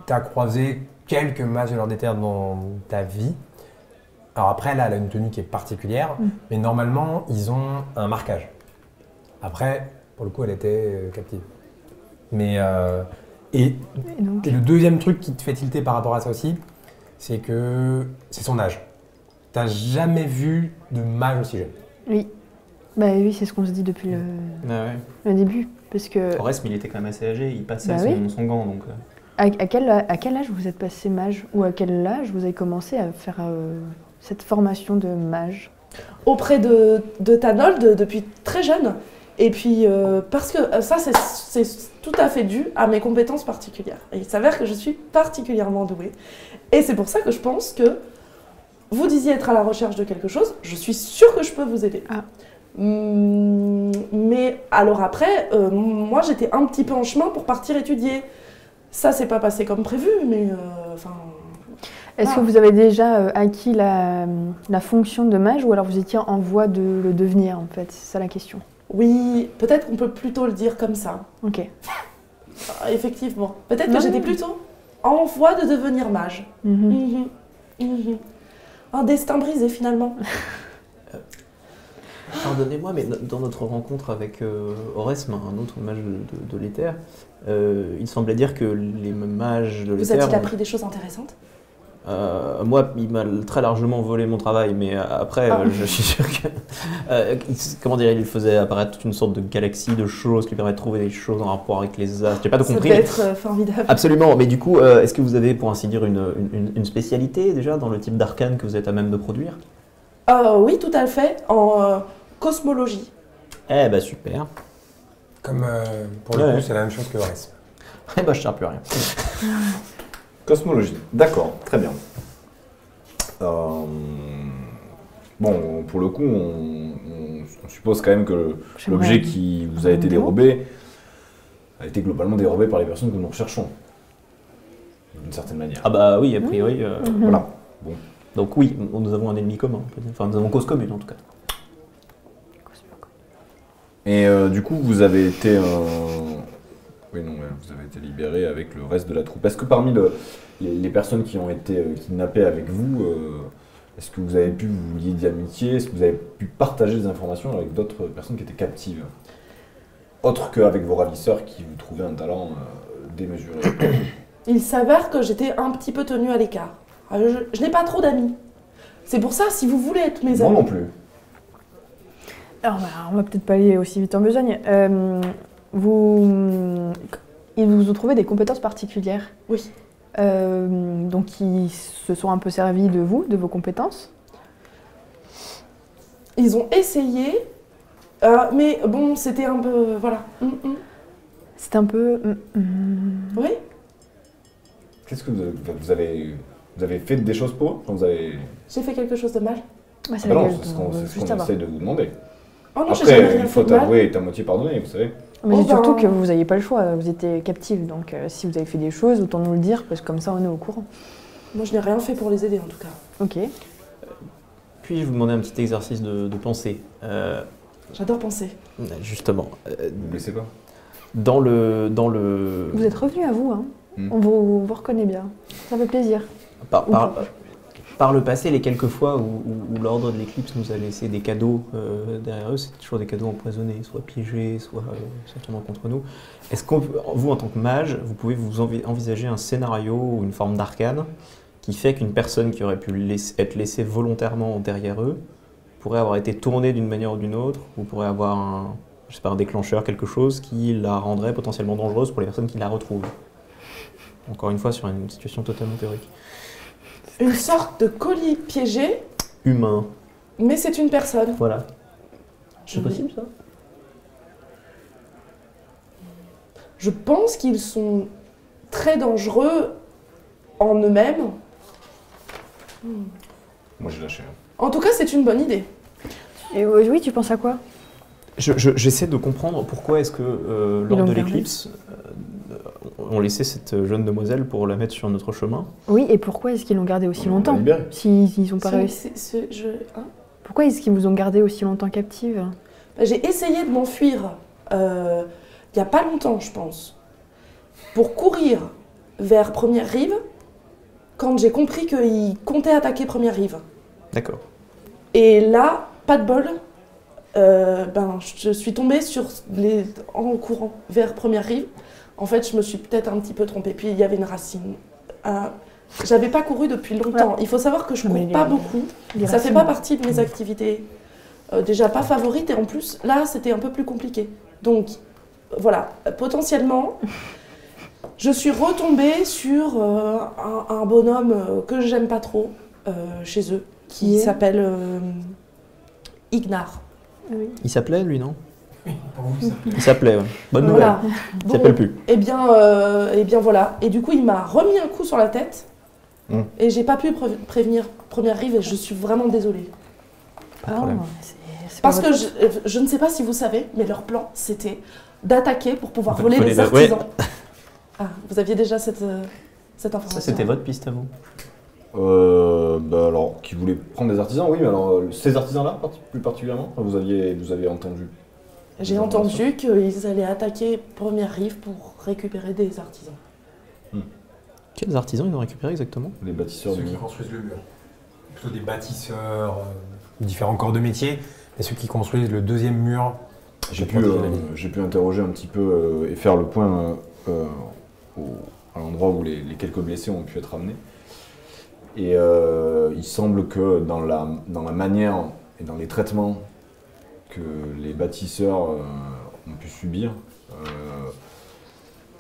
t'as croisé quelques mages de l'ordre des terres dans ta vie. Alors après, là, elle a une tenue qui est particulière, mais normalement, ils ont un marquage. Après, pour le coup, elle était captive. Mais, et le deuxième truc qui te fait tilter par rapport à ça aussi, c'est que c'est son âge. T'as jamais vu de mage aussi jeune. Oui. Oui, c'est ce qu'on se dit depuis le début. Parce que... Oresme, il était quand même assez âgé, il passait son gant, donc... À quel âge vous êtes passé mage? Ou à quel âge vous avez commencé à faire cette formation de mage? Auprès de Tanold depuis très jeune. Et puis, parce que ça, c'est tout à fait dû à mes compétences particulières. Et il s'avère que je suis particulièrement douée. Et c'est pour ça que je pense que vous disiez être à la recherche de quelque chose. Je suis sûre que je peux vous aider. Ah. Mais alors après, moi, j'étais un petit peu en chemin pour partir étudier. Ça, c'est pas passé comme prévu, mais Est-ce que vous avez déjà acquis la fonction de mage ou alors vous étiez en voie de le devenir, en fait? C'est ça la question. Oui, peut-être qu'on peut plutôt le dire comme ça. Ok. Effectivement. Peut-être que j'étais plutôt en voie de devenir mage. Un destin brisé, finalement. Pardonnez-moi, mais dans notre rencontre avec Oresme, un autre mage de l'éther, il semblait dire que les mages de l'éther... Vous a-t-il appris des choses intéressantes? Moi, il m'a très largement volé mon travail, mais après, je suis sûr que... comment dire, il faisait apparaître toute une sorte de galaxie de choses qui permet de trouver des choses en rapport avec les astres. J'ai pas tout compris. Ça peut être formidable. Absolument, mais du coup, est-ce que vous avez, pour ainsi dire, une spécialité déjà dans le type d'arcane que vous êtes à même de produire? Oui, tout à fait, en cosmologie. Eh ben super. Comme pour le coup, c'est la même chose que Oresme. Eh ben je ne sers plus à rien. Cosmologie, d'accord, très bien. Bon, pour le coup, on suppose quand même que l'objet qui vous a été dérobé a été globalement dérobé par les personnes que nous recherchons, d'une certaine manière. Ah bah oui, a priori. Voilà. Bon. Donc oui, nous avons un ennemi commun, on peut dire. Enfin nous avons cause commune en tout cas. Et du coup, vous avez été... Oui, non, vous avez été libéré avec le reste de la troupe. Est-ce que parmi les personnes qui ont été kidnappées avec vous, est-ce que vous avez pu vous lier d'amitié? Est-ce que vous avez pu partager des informations avec d'autres personnes qui étaient captives? Autre qu'avec vos ravisseurs qui vous trouvaient un talent démesuré. Il s'avère que j'étais un petit peu tenue à l'écart. Je n'ai pas trop d'amis. C'est pour ça, si vous voulez être mes amis... Moi non plus. Alors, on va peut-être pas aller aussi vite en besogne. Ils vous ont trouvé des compétences particulières. Oui. Donc ils se sont un peu servis de vous, de vos compétences. Ils ont essayé, mais bon, c'était un peu... Voilà. C'était un peu... Oui. Qu'est-ce que vous avez fait des choses pour eux quand vous avez... J'ai fait quelque chose de mal. Ouais, Ah non, c'est ce qu'on essaie de vous demander. Oh non, j'ai jamais Après, rien une fait faute de mal. avouée est à moitié pardonnée, vous savez. Mais Oh c'est surtout ben. que vous n'aviez pas le choix, vous étiez captive, donc si vous avez fait des choses, autant nous le dire, parce que comme ça on est au courant. Moi, je n'ai rien fait pour les aider, en tout cas. Ok. Puis-je vous demander un petit exercice de pensée? J'adore penser. Justement. Ne blessez pas. Dans le... Vous êtes revenu à vous, hein. On vous reconnaît bien. Ça fait plaisir. Par le passé, les quelques fois où l'ordre de l'éclipse nous a laissé des cadeaux derrière eux, c'était toujours des cadeaux empoisonnés, soit piégés, soit tournant contre nous. Est-ce que vous, en tant que mage, vous pouvez vous envisager un scénario ou une forme d'arcane qui fait qu'une personne qui aurait pu être laissée volontairement derrière eux pourrait avoir été tournée d'une manière ou d'une autre, ou pourrait avoir un déclencheur, quelque chose qui la rendrait potentiellement dangereuse pour les personnes qui la retrouvent? Encore une fois, sur une situation totalement théorique. Une sorte de colis piégé. Humain. Mais c'est une personne. Voilà. C'est possible, ça? Je pense qu'ils sont très dangereux en eux-mêmes. Moi, j'ai lâché. En tout cas, c'est une bonne idée. Et oui, tu penses à quoi? J'essaie de comprendre pourquoi est-ce que lors de l'éclipse, on laissait cette jeune demoiselle pour la mettre sur notre chemin. Oui, et pourquoi est-ce qu'ils l'ont gardée aussi longtemps? S'ils n'ont pas réussi. Pourquoi est-ce qu'ils vous ont gardée aussi longtemps captive? J'ai essayé de m'enfuir il n'y a pas longtemps, je pense, pour courir vers Première Rive, quand j'ai compris qu'ils comptaient attaquer Première Rive. D'accord. Et là, pas de bol, je suis tombée en courant vers Première Rive. En fait, je me suis peut-être un petit peu trompée. Puis il y avait une racine. J'avais pas couru depuis longtemps. Ouais. Il faut savoir que je cours pas beaucoup. Ça fait pas partie de mes activités. Déjà pas favorites. Et en plus, là, c'était un peu plus compliqué. Donc, voilà. Potentiellement, je suis retombée sur un bonhomme que j'aime pas trop chez eux, qui s'appelle Ignar. Oui. Il s'appelait, lui, non? Il s'appelait, ouais. Bonne nouvelle. Voilà. Il s'appelle plus. Eh bien, voilà. Et du coup, il m'a remis un coup sur la tête. Et j'ai pas pu prévenir Première Rive et je suis vraiment désolée. Pas de problème. Parce que je ne sais pas si vous savez, mais leur plan, c'était d'attaquer pour pouvoir voler les artisans. Ouais. Ah, vous aviez déjà cette information. Ça, c'était votre piste à vous? Alors, qui voulait prendre des artisans, oui, mais alors, ces artisans-là, plus particulièrement, vous avez entendu? J'ai entendu qu'ils allaient attaquer Première Rive pour récupérer des artisans. Quels artisans ils ont récupéré exactement? Les bâtisseurs. Ceux qui construisent le mur. Plutôt des bâtisseurs, différents corps de métier, mais ceux qui construisent le deuxième mur. J'ai pu interroger un petit peu et faire le point à l'endroit où les quelques blessés ont pu être amenés. Et il semble que dans la manière et dans les traitements que les bâtisseurs ont pu subir,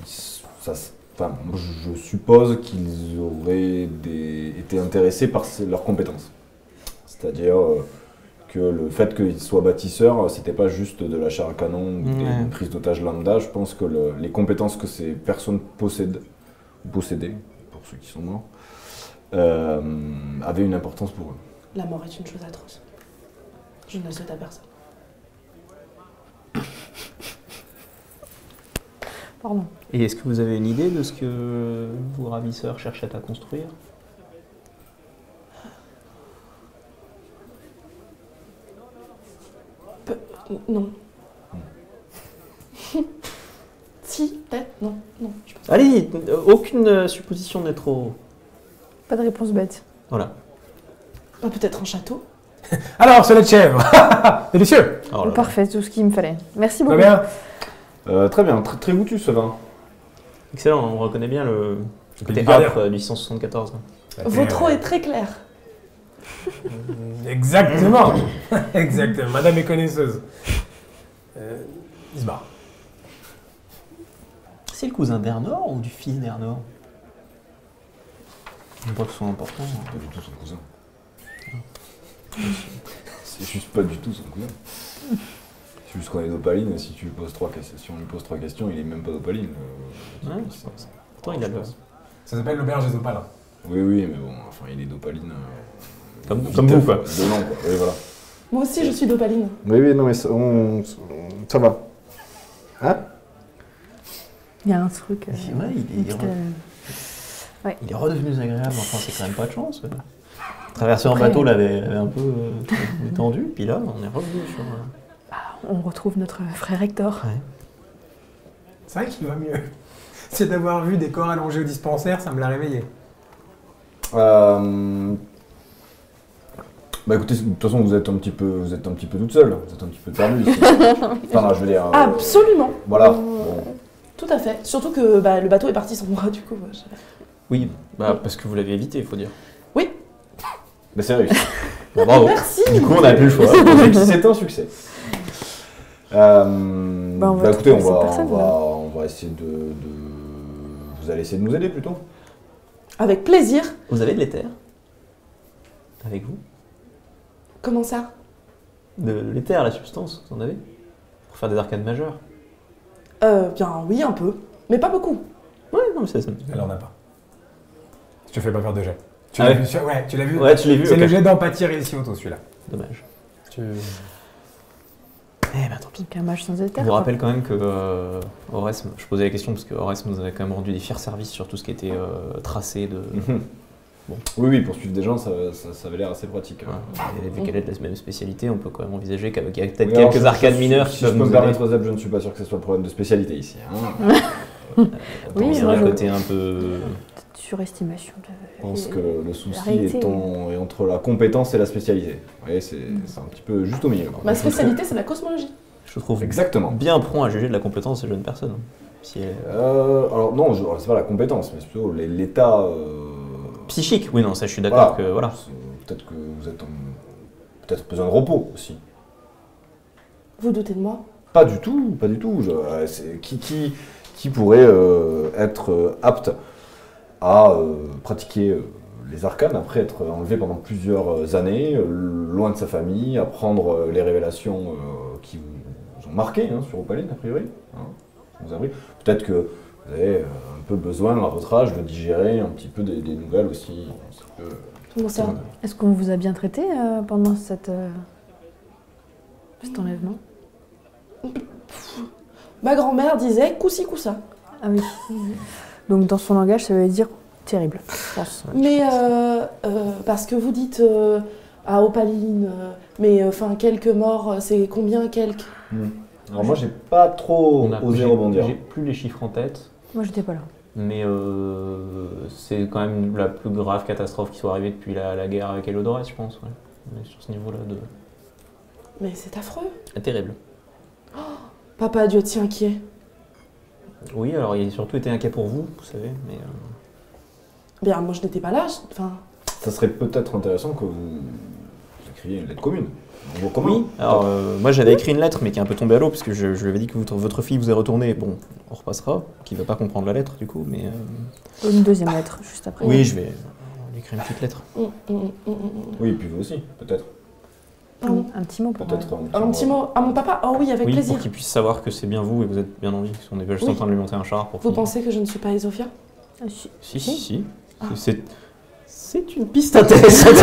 je suppose qu'ils auraient été intéressés par leurs compétences. C'est-à-dire que le fait qu'ils soient bâtisseurs, c'était pas juste de la chair à canon ou des prises d'otages lambda. Je pense que les compétences que ces personnes possédaient, pour ceux qui sont morts, avaient une importance pour eux. La mort est une chose atroce. Je ne le souhaite à personne. Pardon. Et est-ce que vous avez une idée de ce que vos ravisseurs cherchaient à construire? Non. Si, peut-être, non. Allez, aucune supposition n'est trop... Pas de réponse bête. Voilà. Peut-être un château. Alors, ce lait de chèvre. Délicieux. Oh là parfait, tout ce qu'il me fallait. Merci beaucoup. Très bien. Très bien, très goûtu ce vin. Excellent, on reconnaît bien le côté âpre du 174. Votre eau est très claire. Exactement. Exactement. Madame est connaisseuse. Ismar. C'est le cousin d'Ernor ou du fils d'Ernor? Je ne sais pas que ce soit important. C'est pas du tout son cousin. C'est juste pas du tout son cousin. C'est juste qu'on est d'Opaline, si tu lui poses trois questions, il est même pas d'Opaline. Pourtant, il a le... Ça s'appelle l'auberge des Opalins. Oui, mais bon, enfin, il est d'Opaline. Comme vous, quoi. De nom, quoi. Oui, voilà. Moi aussi, je suis d'Opaline. Oui, non, mais ça va. Hein? Il y a un truc... Il est redevenu agréable, enfin, c'est quand même pas de chance. Traverser en bateau l'avait un peu détendu, puis là, on est revenu sur... on retrouve notre frère Hector. Ouais. C'est vrai qu'il va mieux. C'est d'avoir vu des corps allongés au dispensaire, ça me l'a réveillé. Bah écoutez, de toute façon vous êtes un petit peu toute seule, vous êtes un petit peu perdu ici. Enfin non, je veux dire. Absolument. Voilà. Bon. Tout à fait. Surtout que le bateau est parti sans moi, du coup. Oui, parce que vous l'avez évité, il faut dire. Oui. Mais c'est réussi. Bon, bravo. Merci. Du coup, on n'a plus le choix. C'est un succès. Écoutez, on va essayer de. Vous allez essayer de nous aider plutôt. Avec plaisir. Vous avez de l'éther avec vous? Comment ça? De l'éther, la substance, vous en avez? Pour faire des arcades majeures? Bien oui, un peu. Mais pas beaucoup. Ouais, non, mais c'est ça. Elle en a pas. Je te fais pas faire de jet. Tu Ah l'as ouais. vu Ouais, tu l'as vu. Ouais, tu l'as vu. C'est ok. le jet d'empathie réussi auto, celui-là. Dommage. Tu... Eh ben tant pis. Donc un mage sans Je éther. vous quoi. rappelle quand même que Horace, je posais la question parce que Horace nous avait quand même rendu des fiers services sur tout ce qui était tracé de. Oui, pour suivre des gens, ça avait l'air assez pratique. Et vu qu'elle est de la même spécialité, on peut quand même envisager qu'il y a peut-être Oui, alors, quelques arcades mineures qui si je peuvent peux me nous permettre, aider. Zeb, je ne suis pas sûr que ce soit le problème de spécialité ici. Oui, Il y a moi, un je- côté un peu. Surestimation de. Je pense que le souci Arrêtez. est entre la compétence et la spécialité. Vous voyez, c'est un petit peu juste au milieu. quoi. Ma spécialité, c'est la cosmologie. Je trouve Exactement. bien prompt à juger de la compétence de ces jeunes personnes. Si elle- Alors non, c'est pas la compétence, mais c'est plutôt l'état. Psychique, oui, non, ça je suis d'accord que voilà. Peut-être que vous êtes peut-être besoin de repos aussi. Vous doutez de moi? Pas du tout, pas du tout. Qui pourrait être apte à pratiquer les arcanes après être enlevé pendant plusieurs années, loin de sa famille, apprendre les révélations qui vous ont marqué sur Opaline, a priori. Vous avez- Peut-être que vous avez un peu besoin, à votre âge, de digérer un petit peu des nouvelles aussi. Comment ça? Est-ce qu'on vous a bien traité pendant cet enlèvement? Ma grand-mère disait coup-ci, coup-ça. Ah oui. Donc dans son langage, ça veut dire terrible, je pense. Mais parce que vous dites à Opaline, mais enfin quelques morts, c'est combien quelques? Alors moi, j'ai pas trop osé rebondir. J'ai plus les chiffres en tête, Moi, j'étais pas là. mais c'est quand même la plus grave catastrophe qui soit arrivée depuis la guerre avec Elodorès, je pense. Ouais. On est sur ce niveau-là de. Mais c'est affreux. Terrible. Papa a dû être si inquiet. Oui, alors il a surtout été inquiet pour vous, vous savez, mais. Bien, moi je n'étais pas là. Enfin, Ça serait peut-être intéressant que vous écriviez une lettre commune. Vos communs. Oui, alors moi j'avais écrit une lettre mais qui est un peu tombée à l'eau parce que je lui avais dit que votre fille vous est retournée. Bon, on repassera, qui va pas comprendre la lettre du coup, mais. Une deuxième lettre, juste après. Oui, je vais lui écrire une petite lettre. Oui, et puis vous aussi, peut-être. Un petit mot pour Peut-être Un petit mot à mon papa? Oh oui, avec Oui, plaisir. pour qu'il puisse savoir que c'est bien vous et que vous êtes bien en vie. On est juste en train de lui monter un char pour Vous qu'il- pensez que je ne suis pas Esophia? Si. C'est une piste intéressante.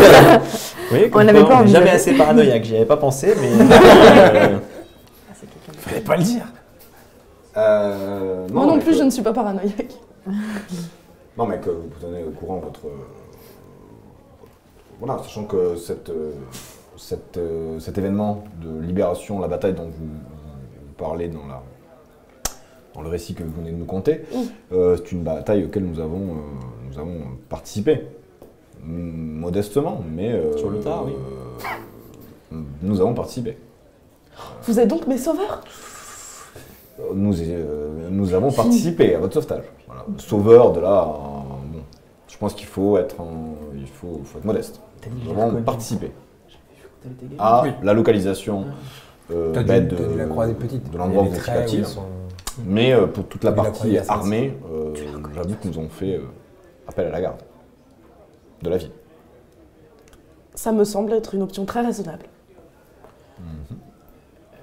Oui, On l'avait pas on n'est envisagé. jamais assez paranoïaque, j'y avais pas pensé, mais. Fallait pas le dire. Moi non plus, je ne suis pas paranoïaque. Non, mais que vous tenez au courant votre. Voilà, sachant que cet événement de libération, la bataille dont vous parlez dans le récit que vous venez de nous conter, c'est une bataille auquel nous avons participé. Modestement, mais. Sur le tard, oui. Nous avons participé. Vous êtes donc mes sauveurs? Nous avons participé à votre sauvetage. Voilà. Sauveur de là. Bon, je pense qu'il faut être modeste. Nous avons participé à la localisation T'as de dû la croiser petite. de l'endroit où Il y a vous des étiez traits où ils actif. sont- Mais pour toute la Tu l'as partie croisé à armée, j'avoue que nous avons fait appel à la garde de la ville. Ça me semble être une option très raisonnable.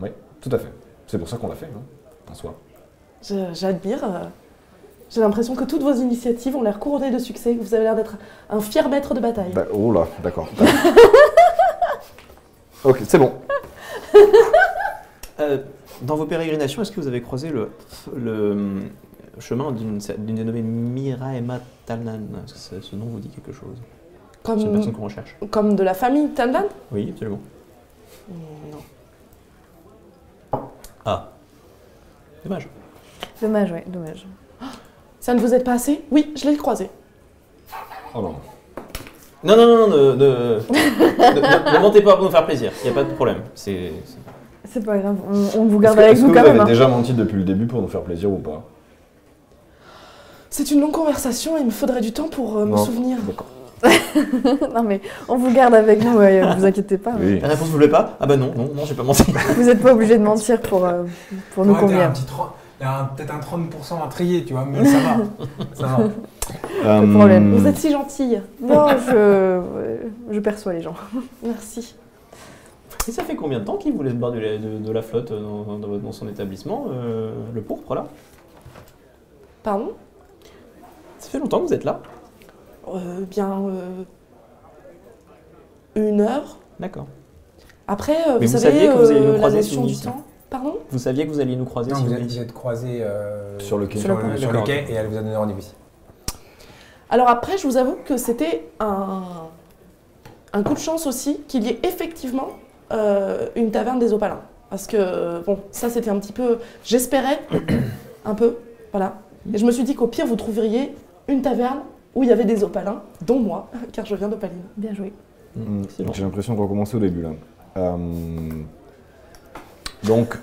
Oui, tout à fait. C'est pour ça qu'on l'a fait, en soi. J'admire. J'ai l'impression que toutes vos initiatives ont l'air couronnées de succès. Vous avez l'air d'être un fier maître de bataille. Oh là, d'accord. Ok, c'est bon. Dans vos pérégrinations, est-ce que vous avez croisé le chemin d'une dénommée Miraema Talnan? Est-ce que ce nom vous dit quelque chose? C'est une personne qu'on recherche. Comme de la famille Tandan? Oui, absolument. Non. Ah. Dommage. Dommage, ouais, dommage. Ça ne vous aide pas assez? Oui, je l'ai croisé. Oh non. Non, ne mentez pas pour nous faire plaisir, il n'y a pas de problème. C'est... C'est pas grave, on vous garde avec nous quand Est-ce que même. vous Hein. avez déjà menti depuis le début pour nous faire plaisir ou pas? C'est une longue conversation et il me faudrait du temps pour me Non. souvenir. D'accord. Non mais on vous garde avec nous, ouais, vous inquiétez pas. Oui. La réponse vous plaît pas? Ah bah non, j'ai pas menti. Vous n'êtes pas obligé de mentir pour nous Ouais, convenir. Il y a peut-être un 30% à trier, tu vois, mais ça va. Ça va. Pas de problème. Vous êtes si gentille. Non, je perçois les gens. Merci. Et ça fait combien de temps qu'il vous laisse boire de la flotte dans son établissement, le pourpre là? Pardon? Ça fait longtemps que vous êtes là? Bien 1 heure. D'accord. Après, Mais vous vous savez, saviez que vous alliez nous la croiser notion sous du Nice. temps. Pardon? Vous saviez que vous alliez nous croiser Non, si vous vous êtes croisés Sur le quai. sur le D'accord, quai ok. et elle vous a donné rendez-vous ici. Alors après, je vous avoue que c'était un coup de chance aussi qu'il y ait effectivement une taverne des Opalins. Parce que, bon, ça c'était un petit peu... J'espérais un peu, voilà. Et je me suis dit qu'au pire, vous trouveriez une taverne où il y avait des Opalins, dont moi, car je viens d'Opaline. Bien joué. Excellent. J'ai l'impression qu'on recommencer au début là. Donc,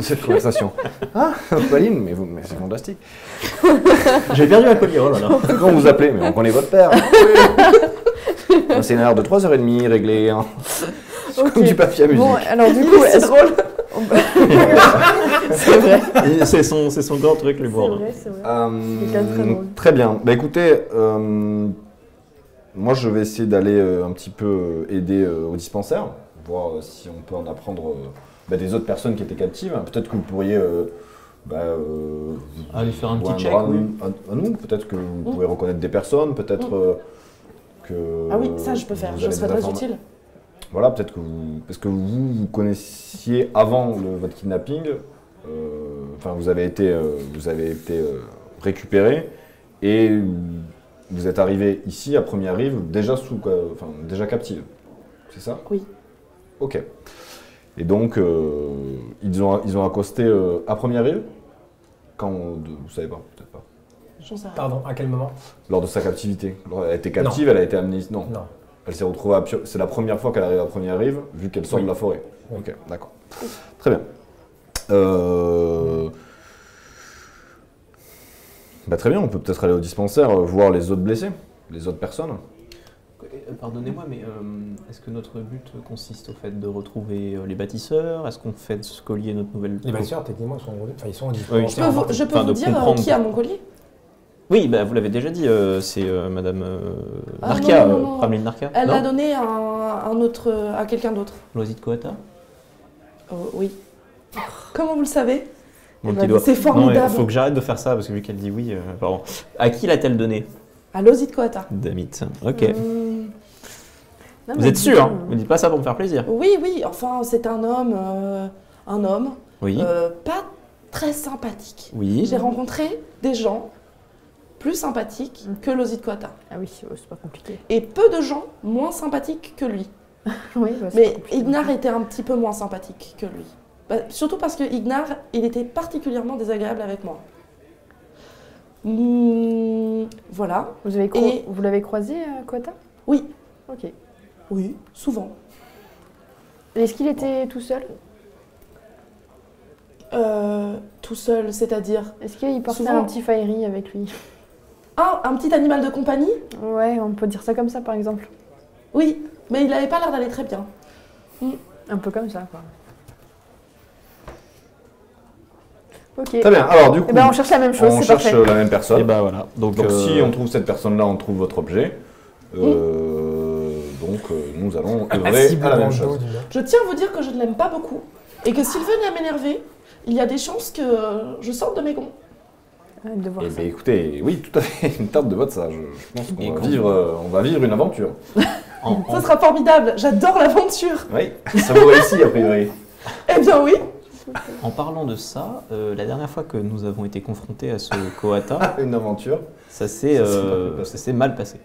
cette conversation. Ah, Pauline, mais c'est fantastique. J'ai perdu ma collier, oh là là. Quand vous appelez, mais on connaît votre père. Un scénario de 3h30 réglé. Hein. C'est comme du papier à musique. Bon, alors du coup, C'est drôle. C'est vrai. C'est son grand truc, le C'est bois. vrai, c'est vrai. Quelqu'un de très drôle. Très bien. Bah écoutez, moi je vais essayer d'aller un petit peu aider au dispensaire, voir si on peut en apprendre des autres personnes qui étaient captives. Peut-être que vous pourriez Aller faire un petit joindre check, à, oui. à nous. Peut-être que vous pouvez reconnaître des personnes, peut-être que... Ah oui, ça je peux faire, vous je avez serais des très informations. utile. Voilà, peut-être que vous... Parce que vous connaissiez avant votre kidnapping, vous avez été récupéré et vous êtes arrivé ici à Première Rive déjà déjà captive. C'est ça? Oui. Ok. Et donc, ils ont accosté à Première Rive quand vous savez pas, peut-être pas. J'en sais rien. Pardon, à quel moment? Lors de sa captivité. Elle a été captive, elle a été amenée ici. Non. Non. Elle s'est retrouvée c'est la première fois qu'elle arrive à Première Rive, vu qu'elle sort Oui. de la forêt. Oui. Ok, d'accord. Très bien. Très bien, on peut peut-être aller au dispensaire, voir les autres blessés, les autres personnes. Pardonnez-moi, mais est-ce que notre but consiste au fait de retrouver les bâtisseurs? Est-ce qu'on fait de ce collier notre nouvelle... Les bâtisseurs, techniquement, ils sont au Oui. dispensaire. Je peux Enfin, vous de dire comprendre. qui a mon collier? Oui, bah, vous l'avez déjà dit, c'est Madame Ah, Narkia, non. Rameline Narkia. Elle non l'a donné à un autre, à quelqu'un d'autre. Loisit Coata. Oui. Comment vous le savez? Mon Eh petit ben, doigt. c'est formidable. Non, il faut que j'arrête de faire ça, parce que vu qu'elle dit oui, pardon. À qui l'a-t-elle donné? À Losit Coata. Damit. Ok. Non, Vous mais êtes sûr, hein? euh, Vous dites pas ça pour me faire plaisir. Oui, enfin, c'est un homme, Oui. pas très sympathique. Oui. J'ai rencontré des gens plus sympathiques que Losit Coata. Ah oui, c'est pas compliqué. Et peu de gens moins sympathiques que lui. Oui, bah, c'est Mais pas compliqué. Ignar était un petit peu moins sympathique que lui. Surtout parce que Ignar, il était particulièrement désagréable avec moi. Voilà. Vous l'avez croisé, Kota? Oui. Ok. Oui, souvent. Est-ce qu'il était tout seul? Tout seul, c'est-à-dire... Est-ce qu'il portait Souvent. un petit Faerie avec lui? Ah, un petit animal de compagnie? Ouais, on peut dire ça comme ça, par exemple. Oui, mais il n'avait pas l'air d'aller très bien. Un peu comme ça, quoi. Ok. Très bien, alors du coup, Eh ben, on cherche la même chose, on c'est cherche parfait. la même personne. Et bah voilà. Donc, Donc si on trouve cette personne-là, on trouve votre objet. Nous allons œuvrer à la même chose. Je tiens à vous dire que je ne l'aime pas beaucoup et que s'il venait à m'énerver, il y a des chances que je sorte de mes gonds. De voir Eh ça. bien écoutez, oui, tout à fait, une tarte de votre sage. Je pense Et qu'on va quand- vivre une aventure. Ça sera formidable, j'adore l'aventure. Oui, ça vous réussit a priori. Eh bien oui. En parlant de ça, la dernière fois que nous avons été confrontés à ce Coata, Une aventure. ça s'est Ça s'est pas bien passé. mal passé.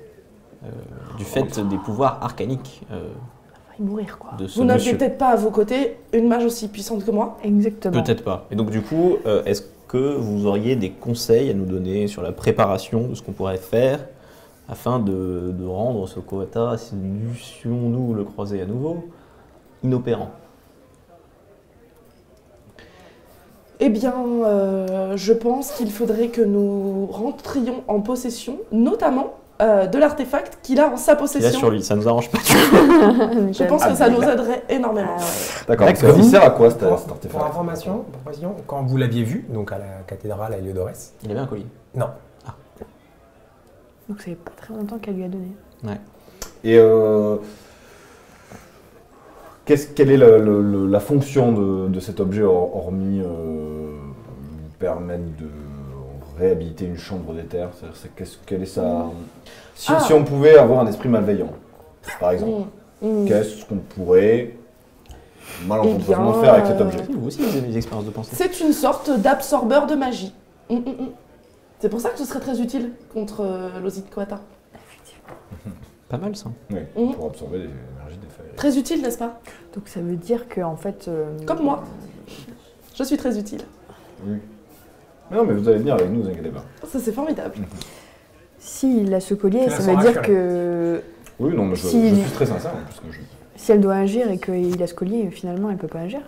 Du fait des pouvoirs arcaniques mourir, quoi. de ce Vous n'aviez monsieur. peut-être pas à vos côtés une mage aussi puissante que moi. Exactement. Peut-être pas. Et donc du coup, est-ce que vous auriez des conseils à nous donner sur la préparation de ce qu'on pourrait faire afin de rendre ce Coata, si nous le croiser à nouveau, inopérant? Eh bien, je pense qu'il faudrait que nous rentrions en possession, notamment de l'artefact qu'il a en sa Il a possession. sur lui, ça nous arrange pas. Je pense que ça nous aiderait énormément. D'accord, parce D'accord. qu'il sert à quoi cet Pour artefact? information, quand vous l'aviez vu, donc à la cathédrale à Héliodorès, Il avait un collier. non. Donc c'est pas très longtemps qu'elle lui a donné. Et quelle est la fonction de cet objet, hormis nous permettre de réhabiliter une chambre d'éther? Quelle est sa... Si on pouvait avoir un esprit malveillant, par exemple, qu'est-ce qu'on pourrait malencontreusement faire avec cet objet? Vous aussi, vous avez des expériences de pensée. C'est une sorte d'absorbeur de magie. C'est pour ça que ce serait très utile contre l'Osite Coata. Pas mal ça. Oui, pour absorber l'énergie des feuilles. Très utile, n'est-ce pas? Donc ça veut dire que en fait. Comme moi. Je suis très utile. Oui. Non, mais vous allez venir avec nous, vous inquiétez pas. Ça, c'est formidable. S'il a ce collier, Tu ça la veut sens dire rassurée. que Oui, non, mais je Si- suis très sincère en plus que je... si elle doit agir et qu'il a ce collier, finalement elle peut pas agir.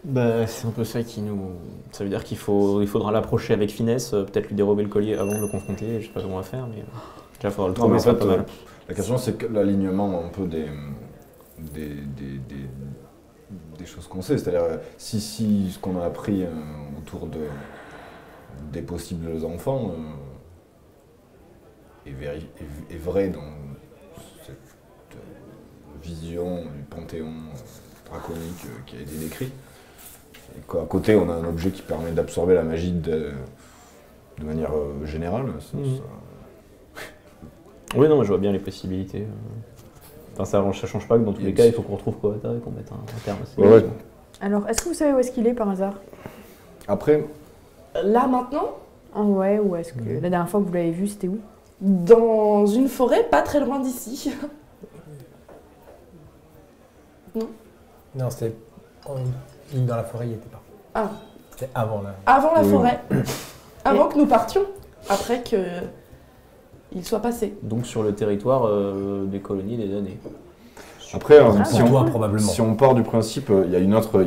Bah, c'est un peu ça qui nous. Ça veut dire qu'il faudra l'approcher avec finesse, peut-être lui dérober le collier avant de le confronter. Je sais pas comment on va faire, mais déjà il faudra le Non, mais trouver, en ça fait, pas mal. la question c'est que l'alignement un peu des choses qu'on sait, c'est-à-dire si ce qu'on a appris autour des possibles enfants est vrai dans cette vision du panthéon draconique qui a été décrit, et qu'à côté on a un objet qui permet d'absorber la magie de manière générale, Oui, non, mais je vois bien les possibilités. Enfin, ça change pas que dans tous les cas, il faut qu'on retrouve Coata et qu'on mette un terme à ces Ouais. Alors, est-ce que vous savez où est-ce qu'il est par hasard? Après, Là, maintenant, Ouais, ou est-ce que la dernière fois que vous l'avez vu, c'était où? dans une forêt pas très loin d'ici. Non, c'était dans la forêt, il n'y était pas. Ah. C'était avant là. Avant la Oui. forêt. Avant que nous partions. Après qu'il soit passé. Donc sur le territoire des colonies des années. après Ah, Pour toi, probablement. si on part du principe, il y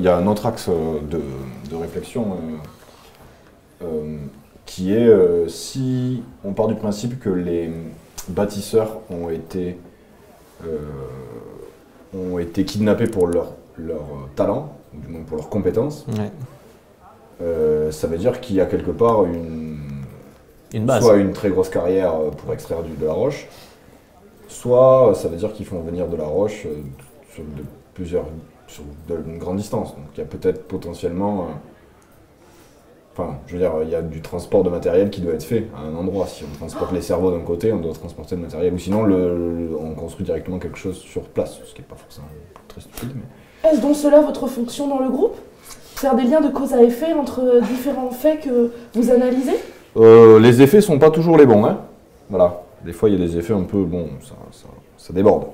a un autre axe de réflexion qui est si on part du principe que les bâtisseurs ont été kidnappés pour leur talent, ou du moins pour leurs compétences, Ouais. ça veut dire qu'il y a quelque part Une base. soit une très grosse carrière pour extraire de la roche, soit ça veut dire qu'ils font venir de la roche sur une grande distance. Donc il y a peut-être potentiellement... Enfin, je veux dire, il y a du transport de matériel qui doit être fait à un endroit. Si on transporte les cerveaux d'un côté, on doit transporter le matériel. Ou sinon, on construit directement quelque chose sur place, ce qui n'est pas forcément très stupide. Mais... Est-ce donc cela votre fonction dans le groupe? Faire des liens de cause à effet entre différents faits que vous analysez? Les effets sont pas toujours les bons, hein. Voilà. Des fois, il y a des effets un peu... Bon, ça déborde.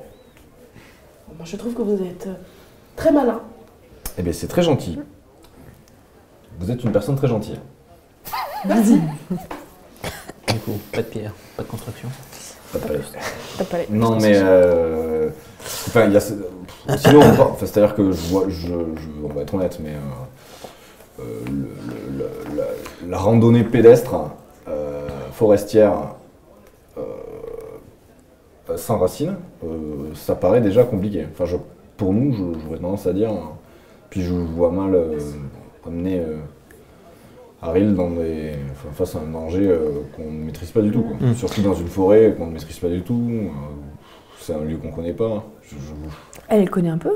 Moi, je trouve que vous êtes très malin. Eh bien, c'est très gentil. Vous êtes une personne très gentille. Merci. Du coup, pas de pierre, pas de construction. Pas de palais. T'as pas les- Non, mais... Enfin, il y a... Sinon, c'est-à-dire que on va être honnête, mais... la randonnée pédestre, forestière, sans racines, ça paraît déjà compliqué. Enfin, pour nous, j'aurais tendance à dire... Puis je vois mal amener Ariel face à un danger qu'on ne maîtrise pas du tout. Quoi. Surtout dans une forêt qu'on ne maîtrise pas du tout. C'est un lieu qu'on ne connaît pas. Elle connaît un peu.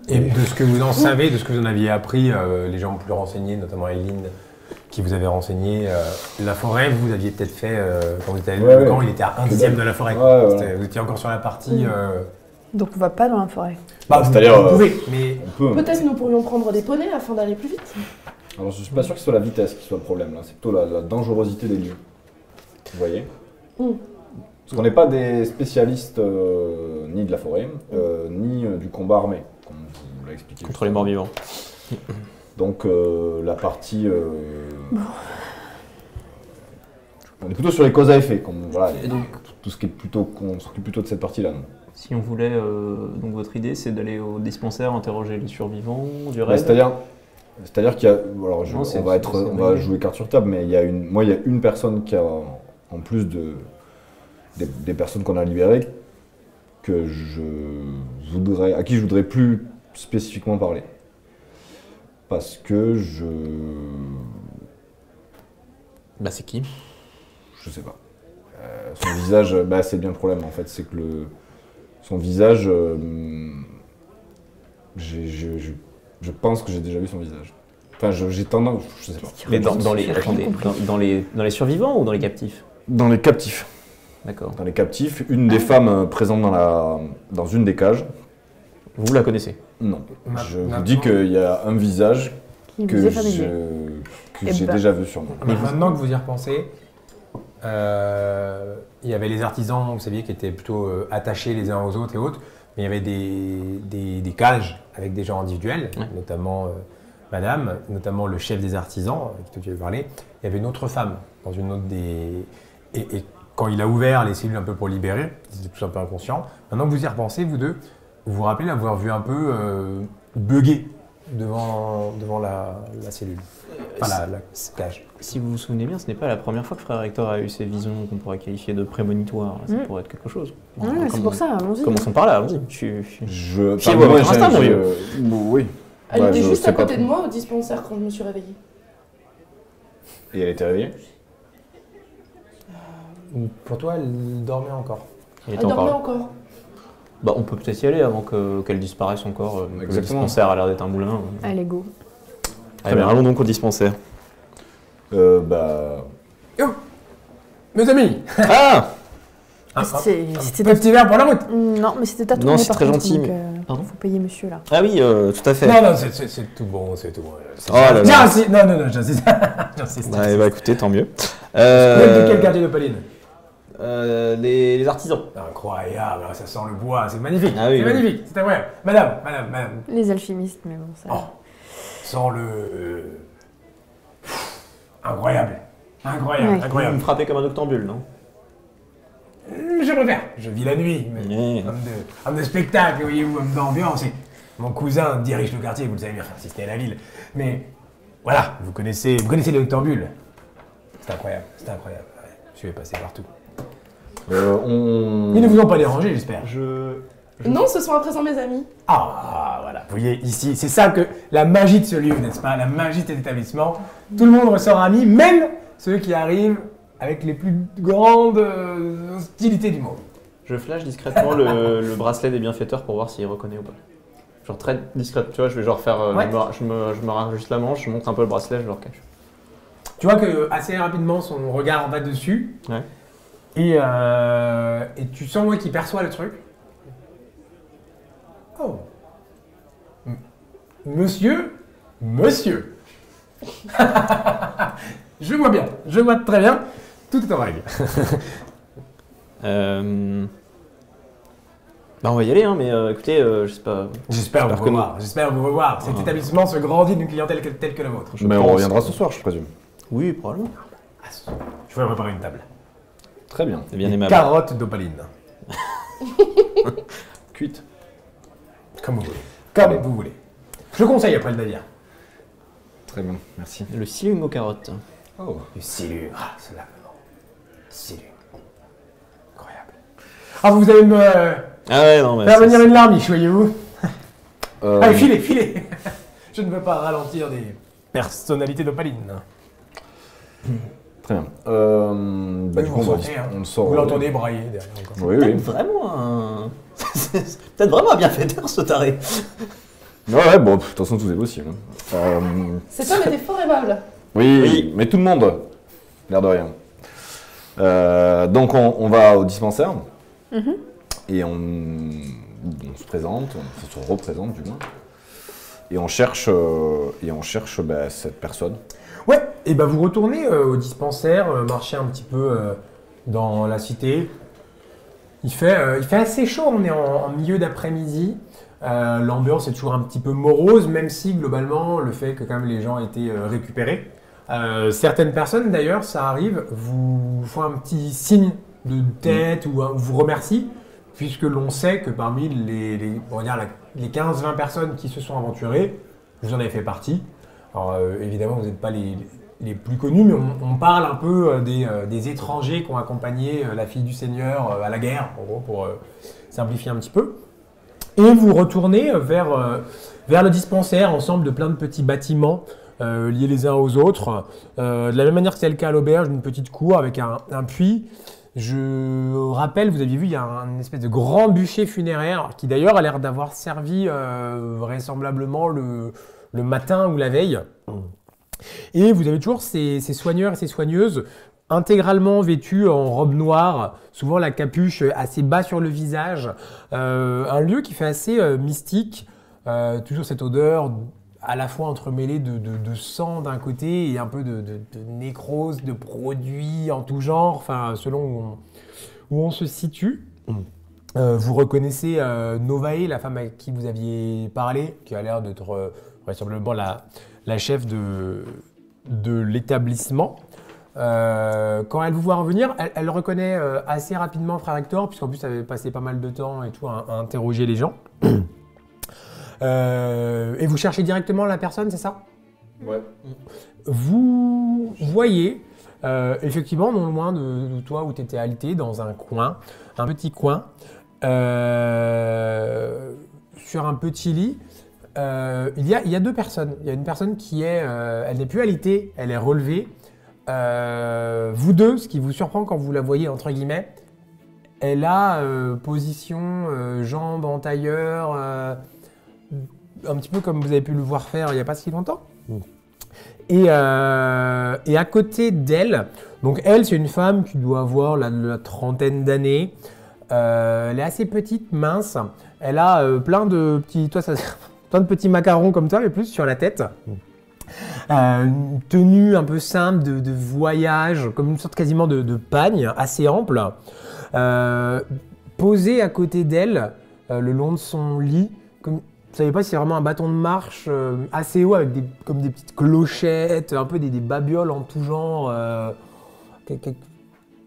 Et de ce que vous en savez, de ce que vous en aviez appris, les gens plus renseignés, notamment Eline, qui vous avait renseigné, la forêt, vous aviez peut-être fait, quand vous étiez allé au camp, il était à 1/10 de la forêt. Ouais, voilà. Vous étiez encore sur la partie... Donc on va pas dans la forêt. c'est-à-dire, vous pouvez, mais... on peut. Peut-être nous pourrions prendre des poneys afin d'aller plus vite. Alors je suis pas sûr que ce soit la vitesse qui soit le problème là, c'est plutôt la dangerosité des lieux. Vous voyez Parce Parce qu'on n'est pas des spécialistes ni de la forêt, ni du combat armé, comme vous l'avez expliqué. Contre les morts vivants. Donc la partie... On est plutôt sur les causes à effet, comme, voilà, Et donc, tout ce qui est plutôt... On s'occupe plutôt de cette partie-là. si on voulait, donc votre idée c'est d'aller au dispensaire interroger les survivants du Ouais, raid. c'est-à-dire qu'il y a... Alors Non, c'est- on va, c'est on va jouer carte sur table, mais il y a une personne qui a, en plus des personnes qu'on a libérées, à qui je voudrais plus spécifiquement parler. Parce que Bah c'est qui? je sais pas. Son visage, c'est bien le problème en fait, c'est que son visage, je pense que j'ai déjà vu son visage. Enfin, j'ai tendance, je sais pas. Mais dans les, J'ai rien attendez, compris. dans les survivants ou dans les captifs? Dans les captifs. D'accord. Dans les captifs, une des femmes présentes dans une des cages. Vous la connaissez? Non. Je vous Maintenant- dis qu'il y a un visage Qui que vous est familier. j'ai Eh ben. déjà vu sur moi. Mais maintenant que vous y repensez, il y avait les artisans, vous saviez, qui étaient plutôt attachés les uns aux autres et autres, mais il y avait des cages avec des gens individuels, Ouais. notamment madame, notamment le chef des artisans, avec qui tu avais parlé. Il y avait une autre femme dans une autre des... Et quand il a ouvert les cellules un peu pour libérer, ils étaient tous un peu inconscients. Maintenant que vous y repensez, vous deux, vous vous rappelez l'avoir vu un peu bugger devant la cellule, enfin la cage. Si vous vous souvenez bien, ce n'est pas la première fois que Frère Hector a eu ces visions qu'on pourrait qualifier de prémonitoires. Ça pourrait être quelque chose. Bon, Ouais, c'est pour ça, allons-y. Commençons par là, allons-y. Fiez-vous à votre instinct, mon vieux. Oui. Elle Ouais, était je juste sais à pas côté trop. de moi au dispensaire quand je me suis réveillée. Et elle était réveillée? Pour toi, elle dormait encore. Il Elle était dormait encore là. encore. Bah, on peut peut-être y aller avant qu'elle disparaisse encore. Le Exactement. dispensaire a l'air d'être un moulin. Allez, go. Allez, bien, allons donc au dispensaire. Mes amis, Ah C'était un petit verre pour la route. Non, mais c'était ta tournée, Non, c'est par très contre, gentil, donc, Pardon faut payer monsieur, là. Ah oui, tout à fait. Non, c'est tout bon, c'est tout bon. Oh là là. J'insiste, non, j'insiste. J'insiste. Ouais, bah écoutez, tant mieux. Vous êtes de quel quartier de Pauline? Les artisans. Incroyable, ça sent le bois, c'est magnifique. Ah oui, c'est oui. magnifique, c'est incroyable. Madame. Les alchimistes, mais bon, ça... Oh, sent le... Incroyable. Ouais. Vous me Incroyable. frappez comme un octambule, non? Je préfère. Je vis la nuit, mais Ouais. homme de spectacle, voyez-vous, homme d'ambiance. Et mon cousin dirige le quartier, vous le savez bien, enfin, si c'était la ville. Mais voilà, vous connaissez les octambules. C'est incroyable. Ouais, je vais passer partout. Ils ne vous ont pas dérangé, j'espère. Non, ce sont à présent mes amis. Ah, voilà. Vous voyez, ici, c'est ça que la magie de ce lieu, n'est-ce pas? La magie de cet établissement. Tout le monde ressort ami, même ceux qui arrivent avec les plus grandes hostilités du monde. Je flash discrètement le bracelet des bienfaiteurs pour voir s'il reconnaît ou pas. Genre très discret, tu vois, je vais genre faire... Ouais. je me rase juste la manche, je montre un peu le bracelet, je le recache. Tu vois que assez rapidement, son regard va dessus. Ouais. Et tu sens, ouais, qu'il perçoit le truc. Oh. Monsieur. Je vois très bien. Tout est en règle. Bah on va y aller, hein, mais écoutez, je sais pas... J'espère vous revoir. Cet établissement se grandit d'une clientèle telle que la vôtre. je Mais on pense. reviendra ce soir, je présume. Oui, probablement. Je vais préparer une table. Très bien. C'est bien Des aimable. carottes d'opaline. Cuite. Comme vous voulez. Comme vous voulez. Je conseille après le navire. Très bien, merci. Le silung aux carottes. Oh. Du silure. Ah, cela silure. Incroyable. Ah, vous allez me Ah ouais, non, mais... faire c'est- venir une larmiche, voyez-vous. Euh, Allez, filez. Je ne veux pas ralentir des personnalités d'opaline. Très bien. Oui, Du vous coup, ressentez, hein. on le sort. Vous l'entendez brailler derrière encore. Oui, Peut-être oui. vraiment un... C'est peut-être vraiment un bienfaiteur, ce taré. Ouais, bon, de toute façon, tout est possible. Cet homme était fort aimable. Oui, mais tout le monde, l'air de rien. Donc, on va au dispensaire. Et on se présente, on se représente du moins. Et on cherche, cette personne. Ouais, et ben vous retournez au dispensaire, marchez un petit peu dans la cité. Il fait assez chaud, on est en milieu d'après-midi. L'ambiance est toujours un petit peu morose, même si globalement, le fait que quand même les gens aient été récupérés. Certaines personnes d'ailleurs, ça arrive, vous font un petit signe de tête ou vous remercient, puisque l'on sait que parmi on va dire les 15-20 personnes qui se sont aventurées, vous en avez fait partie. Alors évidemment, vous n'êtes pas les plus connus, mais on parle un peu des étrangers qui ont accompagné la fille du Seigneur à la guerre, en gros, pour simplifier un petit peu. Et vous retournez vers le dispensaire, ensemble de plein de petits bâtiments liés les uns aux autres. De la même manière que c'est le cas à l'auberge, une petite cour avec un puits. Je rappelle, vous aviez vu, il y a une espèce de grand bûcher funéraire qui d'ailleurs a l'air d'avoir servi vraisemblablement le matin ou la veille. Et vous avez toujours ces soigneurs et ces soigneuses intégralement vêtus en robe noire, souvent la capuche assez bas sur le visage. Un lieu qui fait assez mystique, toujours cette odeur à la fois entremêlée de sang d'un côté et un peu de nécrose, de produits en tout genre, enfin selon où on se situe. Vous reconnaissez Novae, la femme avec qui vous aviez parlé, qui a l'air d'être vraisemblablement la chef de l'établissement. Quand elle vous voit revenir, elle reconnaît assez rapidement Frère Hector, puisqu'en plus elle avait passé pas mal de temps et tout à interroger les gens. Et vous cherchez directement la personne, c'est ça? Ouais. Vous voyez, effectivement, non loin de toi où tu étais alité, dans un coin, un petit coin, sur un petit lit, il y a deux personnes. Il y a une personne qui est, elle n'est plus alitée, elle est relevée. Vous deux, ce qui vous surprend quand vous la voyez, entre guillemets, elle a position, jambes en tailleur, un petit peu comme vous avez pu le voir faire il n'y a pas si longtemps. Et à côté d'elle, donc elle, c'est une femme qui doit avoir la trentaine d'années. Elle est assez petite, mince. Elle a plein de petits macarons comme ça, mais plus sur la tête. Une tenue un peu simple de voyage, comme une sorte quasiment de pagne, assez ample. Posée à côté d'elle, le long de son lit, comme, vous savez pas si c'est vraiment un bâton de marche assez haut avec comme des petites clochettes, un peu des babioles en tout genre.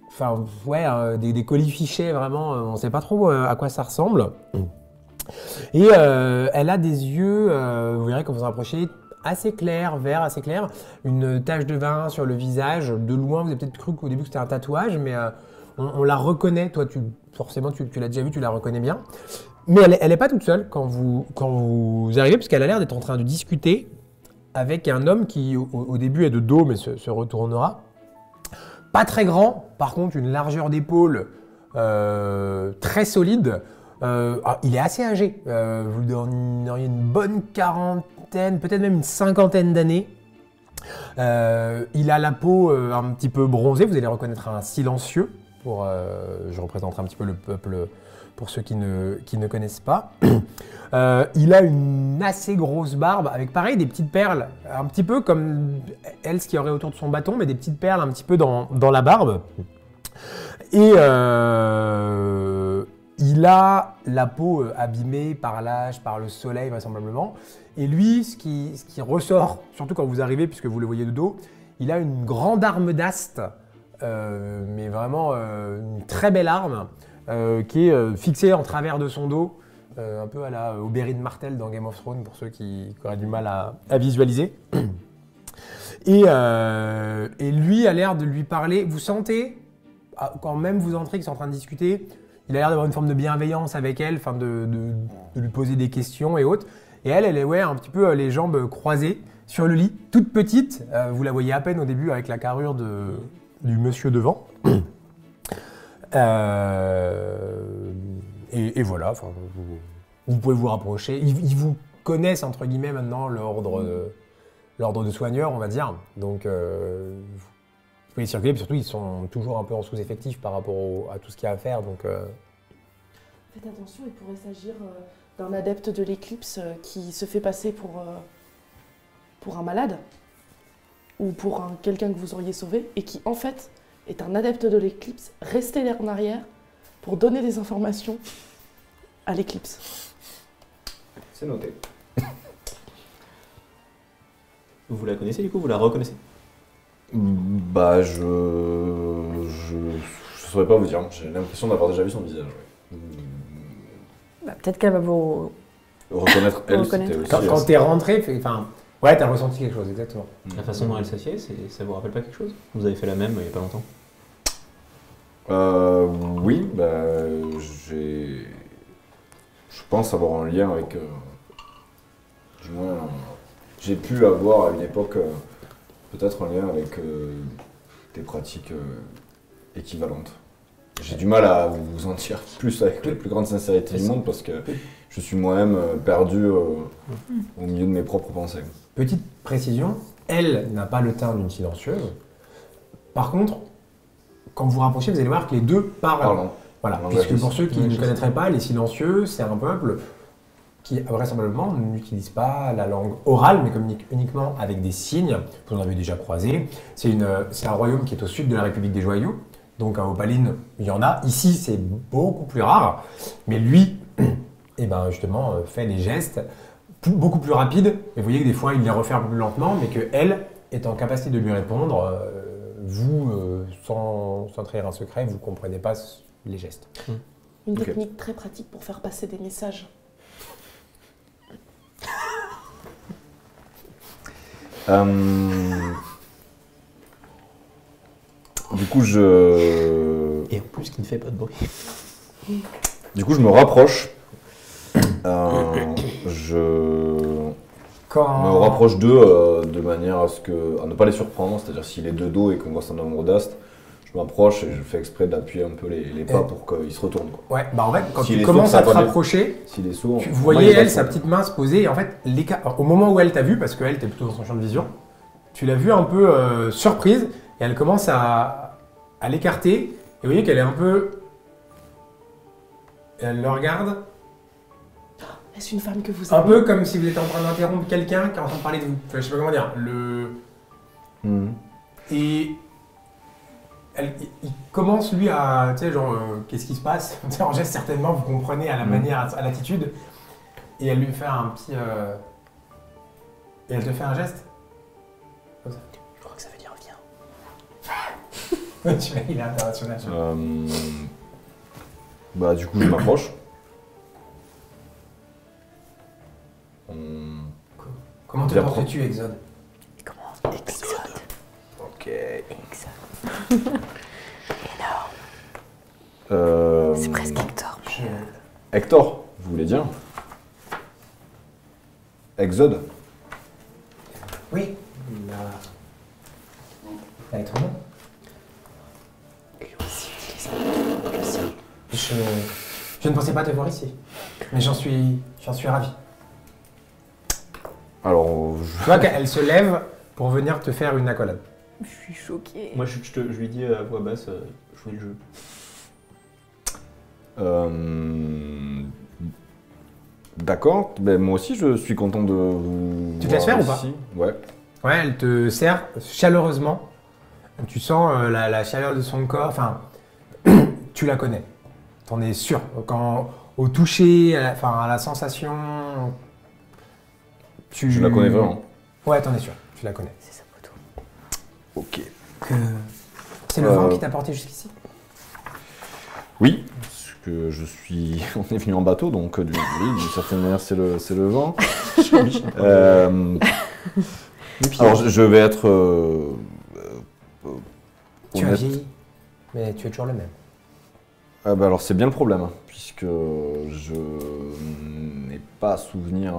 Enfin, ouais, des colifichets vraiment, on ne sait pas trop à quoi ça ressemble. Et elle a des yeux, vous verrez quand vous vous rapprochez, assez clairs, vert, assez clair, une tache de vin sur le visage. De loin, vous avez peut-être cru qu'au début que c'était un tatouage, mais on la reconnaît. Toi, forcément, tu l'as déjà vu, tu la reconnais bien. Mais elle n'est pas toute seule quand vous arrivez, parce qu'elle a l'air d'être en train de discuter avec un homme qui, au début, est de dos, mais se retournera. Pas très grand, par contre, une largeur d'épaule très solide. Il est assez âgé. Vous lui donneriez une bonne quarantaine, peut-être même une cinquantaine d'années. Il a la peau un petit peu bronzée. Vous allez reconnaître un silencieux. Je représenterai un petit peu le peuple pour ceux qui ne connaissent pas. Il a une assez grosse barbe avec pareil des petites perles, un petit peu comme elle, ce qu'il y aurait autour de son bâton, mais des petites perles un petit peu dans la barbe. Et il a la peau abîmée par l'âge, par le soleil vraisemblablement. Et lui, ce qui ressort, surtout quand vous arrivez, puisque vous le voyez de dos, il a une grande arme d'ast, mais vraiment une très belle arme, qui est fixée en travers de son dos, un peu à la Oberyn Martell dans Game of Thrones, pour ceux qui auraient du mal à visualiser. Et lui a l'air de lui parler. Vous sentez, quand même vous entrez, qu'ils sont en train de discuter, il a l'air d'avoir une forme de bienveillance avec elle, enfin de lui poser des questions et autres. Et elle est ouais, un petit peu les jambes croisées sur le lit, toute petite. Vous la voyez à peine au début avec la carrure du monsieur devant. Et voilà, vous pouvez vous rapprocher. Ils vous connaissent, entre guillemets, maintenant, l'ordre de soigneurs, on va dire. Donc, vous pouvez circuler, puis surtout, ils sont toujours un peu en sous-effectif par rapport à tout ce qu'il y a à faire. Donc, faites attention, il pourrait s'agir d'un adepte de l'éclipse qui se fait passer pour un malade ou pour quelqu'un que vous auriez sauvé et qui, en fait, est un adepte de l'éclipse resté en arrière pour donner des informations à l'éclipse. C'est noté. Vous la connaissez du coup? Vous la reconnaissez? Bah, je saurais pas vous dire. J'ai l'impression d'avoir déjà vu son visage. Ouais. Bah, peut-être qu'elle va vous... Reconnaître elle, Reconnaître. c'était aussi. Quand t'es rentré, enfin, ouais, t'as ressenti quelque chose, exactement. La façon dont elle s'assied, ça vous rappelle pas quelque chose? Vous avez fait la même il y a pas longtemps? Oui, bah, je pense avoir un lien avec. Du moins, j'ai pu avoir à une époque peut-être un lien avec des pratiques équivalentes. J'ai du mal à vous en dire plus avec la plus grande sincérité du monde parce que je suis moi-même perdu au milieu de mes propres pensées. Petite précision, elle n'a pas le teint d'une silencieuse. Par contre, quand vous vous rapprochez, vous allez voir que les deux parlent. Pardon. Voilà, Langage puisque des pour ceux qui signes. ne connaîtraient pas, les silencieux, c'est un peuple qui vraisemblablement n'utilise pas la langue orale, mais communique uniquement avec des signes. Vous en avez déjà croisé. C'est un royaume qui est au sud de la République des Joyaux. Donc à Opaline, il y en a. Ici, c'est beaucoup plus rare. Mais lui, eh ben, justement, fait des gestes beaucoup plus rapides. Et vous voyez que des fois, il les refait un peu plus lentement, mais qu'elle est en capacité de lui répondre. Vous, sans trahir un secret, vous ne comprenez pas les gestes. Une Ok. technique très pratique pour faire passer des messages. Du coup, Et en plus, qui ne fait pas de bruit. je me rapproche. Je me rapproche d'eux de manière à ne pas les surprendre. C'est-à-dire s'il est de dos et qu'on voit son nombre d'astres, je m'approche et je fais exprès d'appuyer un peu les pas pour qu'il se retourne. Quoi. Ouais, bah en fait, quand S'il tu est commences sourd, à te ça va bien. rapprocher, S'il est sourd, vous moi, voyez il est elle, pas sa sourd. petite main se poser, et en fait, au moment où elle t'a vu, parce qu'elle était plutôt dans son champ de vision, tu l'as vue un peu surprise, et elle commence à l'écarter, et vous voyez qu'elle est un peu... Elle le regarde, Est-ce une femme que vous un aimez? peu comme si vous étiez en train d'interrompre quelqu'un qui est en train de parler de vous. Enfin, je sais pas comment dire. Mhm. Et il commence lui à, tu sais, genre, qu'est-ce qui se passe? En geste, certainement, vous comprenez à la manière, à l'attitude. Et elle lui fait un petit... Et elle te fait un geste. Comme ça. Je crois que ça veut dire viens. Tu vois, il est international. Bah, du coup, je m'approche. Comment te Bien portes-tu, Exode? Exode. Ok. C'est presque Hector. Hector, vous voulez dire? Exode? Oui. Il a être nom. Je ne pensais pas te voir ici. Mais j'en suis ravi. Alors, Tu vois qu'elle se lève pour venir te faire une accolade. Je suis choquée. Moi, je lui dis à voix basse, jouez le jeu. D'accord, ben, moi aussi je suis content de vous. Tu te laisses faire ou pas? ici. Ouais. Ouais, elle te serre chaleureusement. Tu sens la chaleur de son corps. Enfin, tu la connais. T'en es sûr. Quand, au toucher, à la sensation. Tu la connais vraiment? Ouais, t'en es sûr. Tu la connais. C'est sa photo. Ok. C'est le vent qui t'a porté jusqu'ici? Oui, parce que je suis. On est venu en bateau, donc oui, d'une certaine manière c'est le vent. Alors je vais être. Tu as honnête. vieilli, mais tu es toujours le même. Ah bah alors c'est bien le problème, hein, puisque je n'ai pas souvenir,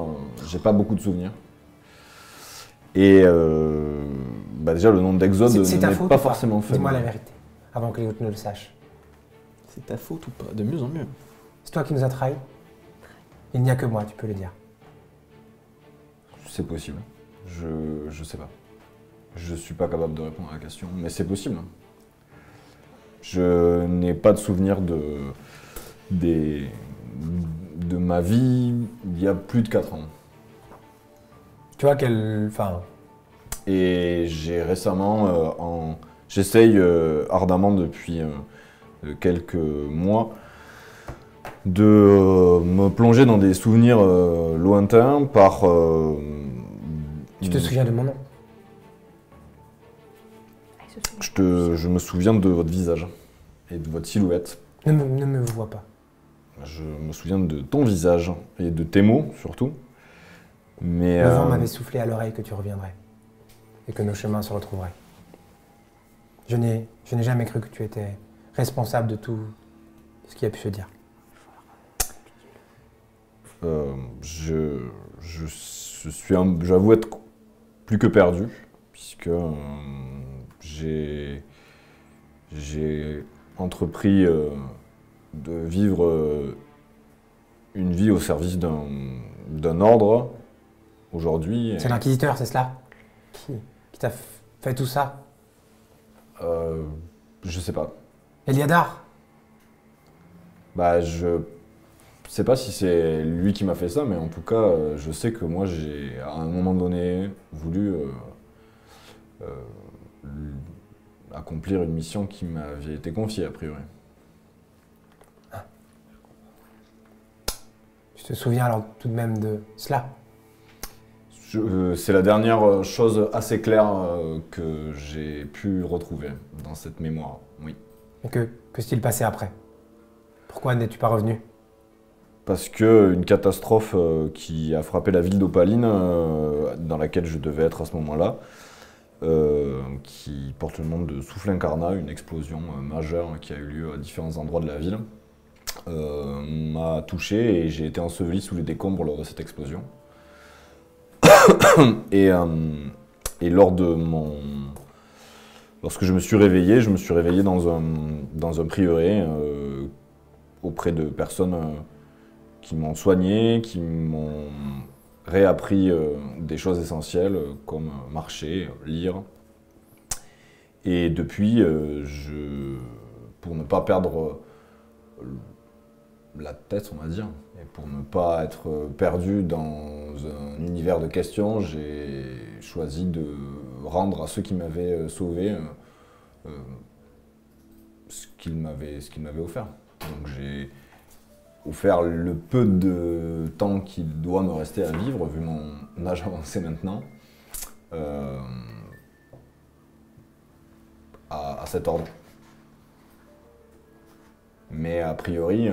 j'ai pas beaucoup de souvenirs. Et bah déjà le nom d'Exode C'est ta n'est faute pas ou forcément fait. Dis-moi la vérité, avant que les autres ne le sachent. C'est ta faute ou pas? De mieux en mieux. C'est toi qui nous as trahis. Il n'y a que moi, tu peux le dire. C'est possible. Je sais pas. Je suis pas capable de répondre à la question, mais c'est possible. Je n'ai pas de souvenir de ma vie il y a plus de 4 ans. Tu vois qu'elle... Enfin, Et j'ai récemment, j'essaye ardemment depuis quelques mois me plonger dans des souvenirs lointains par... Tu te souviens de mon nom? Je me souviens de votre visage et de votre silhouette. Ne me vois pas. Je me souviens de ton visage et de tes mots surtout. Mais, le vent m'avait soufflé à l'oreille que tu reviendrais et que nos chemins se retrouveraient. Je n'ai jamais cru que tu étais responsable de tout ce qui a pu se dire. J'avoue être plus que perdu, puisque j'ai entrepris de vivre une vie au service d'un ordre aujourd'hui. C'est l'inquisiteur, c'est cela? Qui t'a fait tout ça? Je sais pas. Eliadar? Bah, je sais pas si c'est lui qui m'a fait ça, mais en tout cas, je sais que moi, j'ai à un moment donné voulu accomplir une mission qui m'avait été confiée, a priori. Tu te souviens alors tout de même de cela? C'est la dernière chose assez claire que j'ai pu retrouver dans cette mémoire, oui. Et que s'est-il passé après? Pourquoi n'es-tu pas revenu? Parce qu'une catastrophe qui a frappé la ville d'Opaline, dans laquelle je devais être à ce moment-là, qui porte le nom de Souffle Incarnat, une explosion majeure qui a eu lieu à différents endroits de la ville, m'a touché et j'ai été enseveli sous les décombres lors de cette explosion. et lorsque je me suis réveillé dans un prieuré auprès de personnes qui m'ont soigné, qui m'ont réappris des choses essentielles comme marcher, lire. Et depuis, pour ne pas perdre la tête, on va dire, et pour ne pas être perdu dans un univers de questions, j'ai choisi de rendre à ceux qui m'avaient sauvé ce qu'ils m'avaient offert. Donc j'ai offert le peu de temps qu'il doit me rester à vivre, vu mon âge avancé maintenant, à cet ordre. Mais a priori,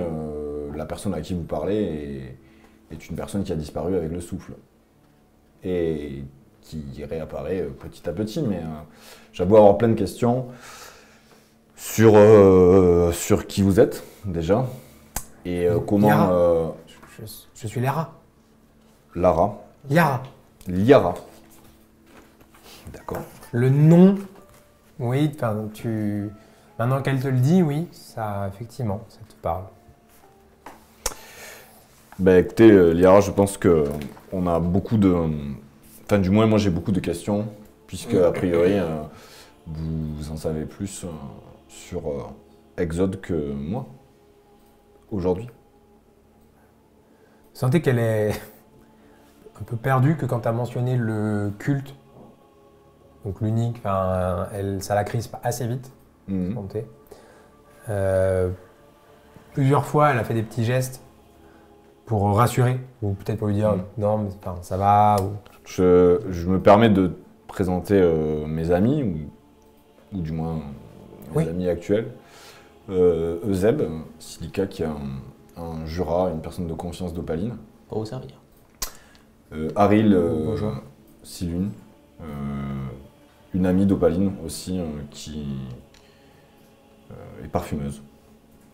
la personne à qui vous parlez est une personne qui a disparu avec le souffle. Et qui réapparaît petit à petit. Mais j'avoue avoir plein de questions sur qui vous êtes, déjà. Et comment... Liara. Je suis Lara. Lara. Liara. Liara. D'accord. Le nom, oui, maintenant qu'elle te le dit, oui, ça, effectivement, ça te parle. Ben écoutez, Liara, je pense qu'on a beaucoup de... Enfin, du moins, moi, j'ai beaucoup de questions, puisque, a priori, vous en savez plus sur Exode que moi, aujourd'hui. Vous sentez qu'elle est un peu perdue que quand tu as mentionné le culte, donc l'unique, ça la crispe assez vite. Plusieurs fois, elle a fait des petits gestes pour rassurer, ou peut-être pour lui dire non, mais ça va. Ou... Je me permets de présenter mes amis, ou du moins mes amis actuels. Euseb, Silica, qui est un Jura, une personne de confiance d'Opaline. Pour vous servir. Aril, Silune, une amie d'Opaline aussi, qui est parfumeuse.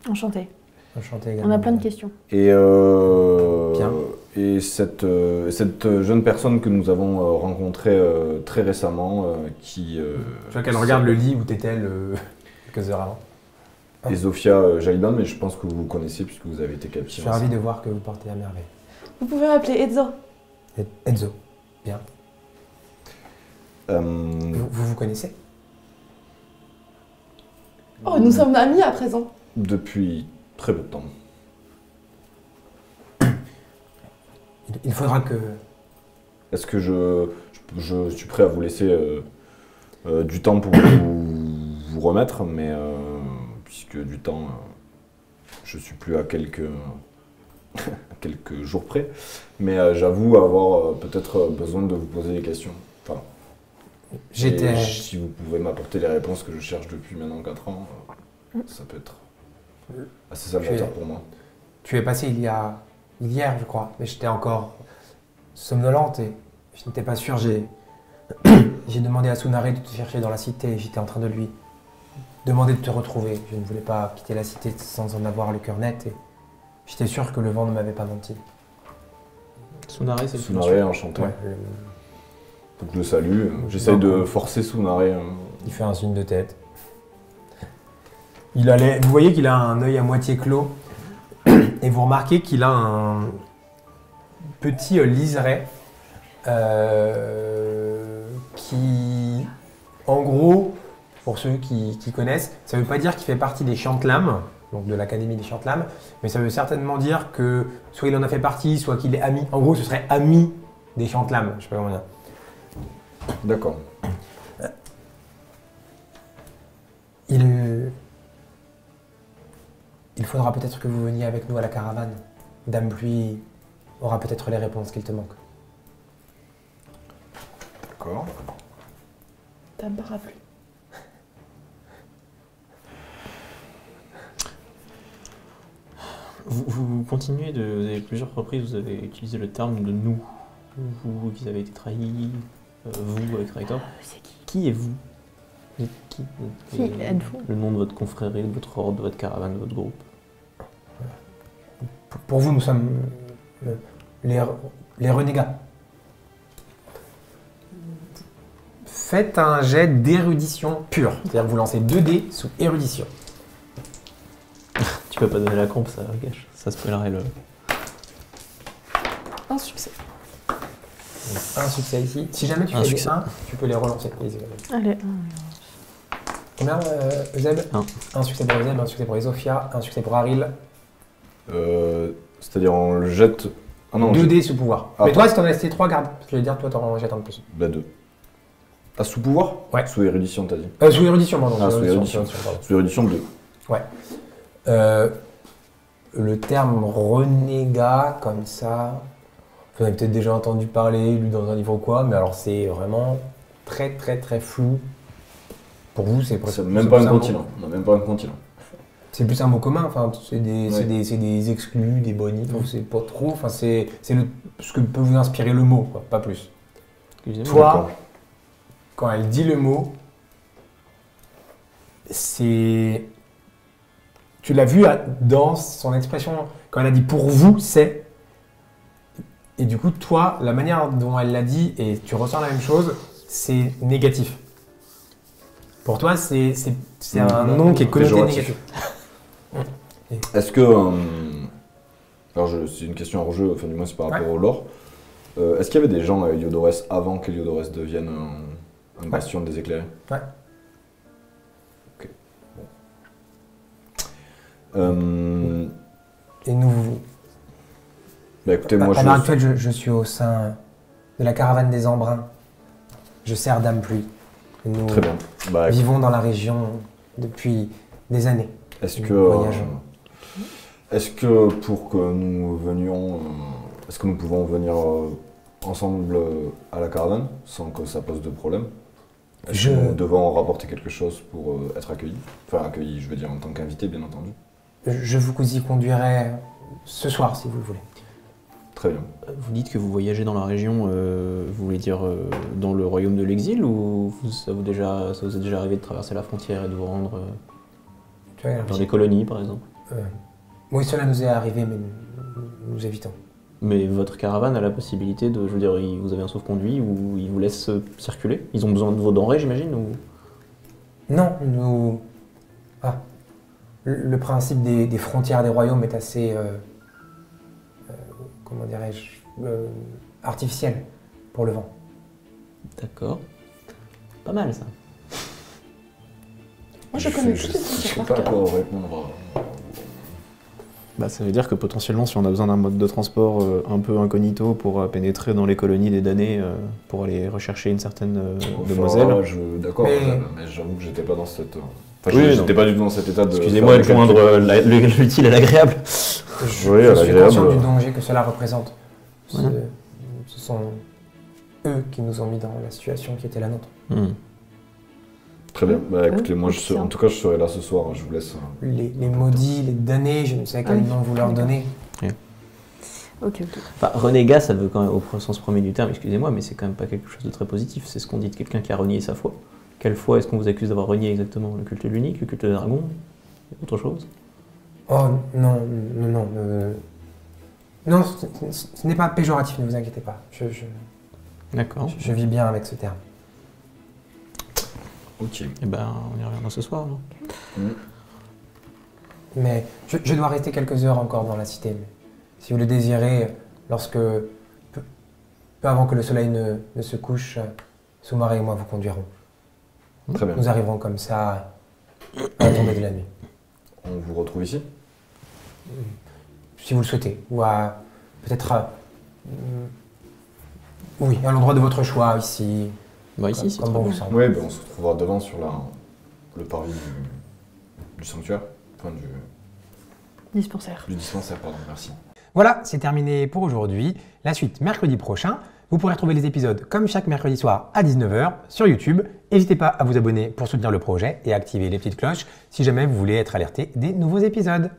Enchantée. Enchanté également. On a plein de questions. Et cette jeune personne que nous avons rencontrée très récemment, qui... Je vois qu'elle regarde le lit où t'étais quelques heures avant. Et Zofia Jaliban, mais je pense que vous connaissez puisque vous avez été captive. Je suis ravi de voir que vous portez à merveille. Vous pouvez m'appeler Edzo. Enzo, bien. Euh, Vous connaissez? Oh, nous sommes amis à présent. Depuis très peu de temps. Il faudra que... Est-ce que je suis prêt à vous laisser du temps pour vous remettre, mais puisque du temps, je suis plus à quelques quelques jours près. Mais j'avoue avoir peut-être besoin de vous poser des questions. Enfin, si vous pouvez m'apporter les réponses que je cherche depuis maintenant 4 ans, ça peut être assez salvateur pour moi. Tu es passé hier, je crois, mais j'étais encore somnolente et je n'étais pas sûr. J'ai demandé à Tsunare de te chercher dans la cité. J'étais en train de lui demander de te retrouver. Je ne voulais pas quitter la cité sans en avoir le cœur net et j'étais sûr que le vent ne m'avait pas menti. Tsunare, c'est le Tsunare, enchanté. Ouais, Donc je le salue. J'essaie de forcer Tsunare. Il fait un signe de tête. Vous voyez qu'il a un œil à moitié clos et vous remarquez qu'il a un petit liseré qui, en gros, pour ceux qui connaissent, ça ne veut pas dire qu'il fait partie des Chantelames, donc de l'Académie des Chantelames, mais ça veut certainement dire que soit il en a fait partie, soit qu'il est ami. En gros, ce serait ami des Chantelames. Je sais pas comment dire. D'accord. Il faudra peut-être que vous veniez avec nous à la caravane. Dame Pluie aura peut-être les réponses qu'il te manque. D'accord. Dame Parapluie. Vous continuez vous avez plusieurs reprises, vous avez utilisé le terme de nous. Vous qui avez été trahi, vous avec Raïtor. C'est qui? Qui êtes-vous? Qui êtes-vous? Le nom de votre confrérie, de votre horde, de votre caravane, de votre groupe. Pour vous, nous sommes les renégats. Faites un jet d'érudition pure. C'est-à-dire que vous lancez 2 dés sous érudition. Tu peux pas donner la comp, ça gâche. Ça spoilerait le... Un succès. Un succès ici. Si jamais tu Un fais succès. des 1, tu peux les relancer. Allez, Combien, Zeb? Un. Un succès pour Zeb, un succès pour Esophia, un succès pour Aril. C'est-à-dire on le jette... Ah non, 2 dés sous pouvoir. Ah, mais toi, si t'en as resté 3, garde. Je vais dire, toi, t'en jettes un de plus. Bah 2. Ah, sous pouvoir? Ouais. Sous érudition, t'as dit. Sous érudition, pardon. Ah, sous érudition. Pardon. Sous érudition 2. Ouais. Le terme renégat, comme ça, vous en avez peut-être déjà entendu parler, lu dans un livre ou quoi, mais alors c'est vraiment très très très flou. Pour vous, c'est presque. C'est même pas un continent. On n'a même pas un continent. C'est plus un mot commun, enfin, c'est des exclus, des bonnies, c'est pas trop, enfin, c'est ce que peut vous inspirer le mot, quoi, pas plus. Toi, quand elle dit le mot, c'est... Tu l'as vu dans son expression, quand elle a dit pour vous, c'est. Et du coup, toi, la manière dont elle l'a dit, et tu ressens la même chose, c'est négatif. Pour toi, c'est un nom qui est connoté négatif. Est-ce que. Alors, c'est une question hors jeu, enfin, du moins, c'est par rapport au lore. Est-ce qu'il y avait des gens à Heliodorès avant qu'Heliodorès devienne un bastion des éclairés? Ouais. Ok. Bon. Et nous. Bah écoutez, moi à l'heure actuelle, je suis au sein de la caravane des Embruns. Je sers Dame Pluie. Nous Très bien. Bah, vivons dans la région depuis des années. Est-ce que pour que nous venions, est-ce que nous pouvons venir ensemble à la caravane sans que ça pose de problème? Est-ce que nous devons rapporter quelque chose pour être accueillis? Enfin accueillis, je veux dire en tant qu'invité, bien entendu. Je vous y conduirai ce soir, si vous le voulez. Très bien. Vous dites que vous voyagez dans la région, vous voulez dire dans le royaume de l'exil, ou ça vous est déjà arrivé de traverser la frontière et de vous rendre dans des colonies, par exemple? Oui, cela nous est arrivé, mais nous évitons. Mais votre caravane a la possibilité de, je veux dire, vous avez un sauf-conduit ou ils vous laissent circuler? Ils ont besoin de vos denrées, j'imagine, ou... Non, nous... Ah. Le principe des frontières des royaumes est assez... comment dirais-je, artificiel pour le vent. D'accord. Pas mal, ça. Moi, je connais Je juste sais les pas par quoi cœur. répondre. Bah, ça veut dire que potentiellement, si on a besoin d'un mode de transport un peu incognito pour pénétrer dans les colonies des damnés, pour aller rechercher une certaine demoiselle... D'accord, mais j'avoue que j'étais pas dans cette... Oui, j'étais pas du tout dans cet état de... Excusez-moi de joindre l'utile à l'agréable. Je suis conscient du danger que cela représente. Ce sont eux qui nous ont mis dans la situation qui était la nôtre. Très bien. Bah, écoutez, moi, en tout cas, je serai là ce soir. Je vous laisse. Les maudits, les damnés, je ne sais quel nom vous leur donnez. Ok. Enfin, renégat, ça veut quand même, au sens premier du terme, excusez-moi, mais c'est quand même pas quelque chose de très positif. C'est ce qu'on dit de quelqu'un qui a renié sa foi. Quelle foi est-ce qu'on vous accuse d'avoir renié exactement? Le culte de l'unique, le culte de dragon? Autre chose? Oh non. Non, ce n'est pas péjoratif, ne vous inquiétez pas. D'accord. Je vis bien avec ce terme. Ok. Eh ben, on y reviendra ce soir, non? Mais je dois rester quelques heures encore dans la cité. Mais si vous le désirez, peu avant que le soleil ne se couche, Soumaré et moi vous conduirons. Très bien. Nous arriverons comme ça à la tombée de la nuit. On vous retrouve ici? Si vous le souhaitez. Ou peut-être... oui, à l'endroit de votre choix, ici. Ici, comme bon vous semble. Oui, on se retrouvera devant sur le parvis du sanctuaire. Enfin, Dispensaire. Du dispensaire, pardon, merci. Voilà, c'est terminé pour aujourd'hui. La suite mercredi prochain. Vous pourrez retrouver les épisodes comme chaque mercredi soir à 19h sur YouTube. N'hésitez pas à vous abonner pour soutenir le projet et à activer les petites cloches si jamais vous voulez être alerté des nouveaux épisodes.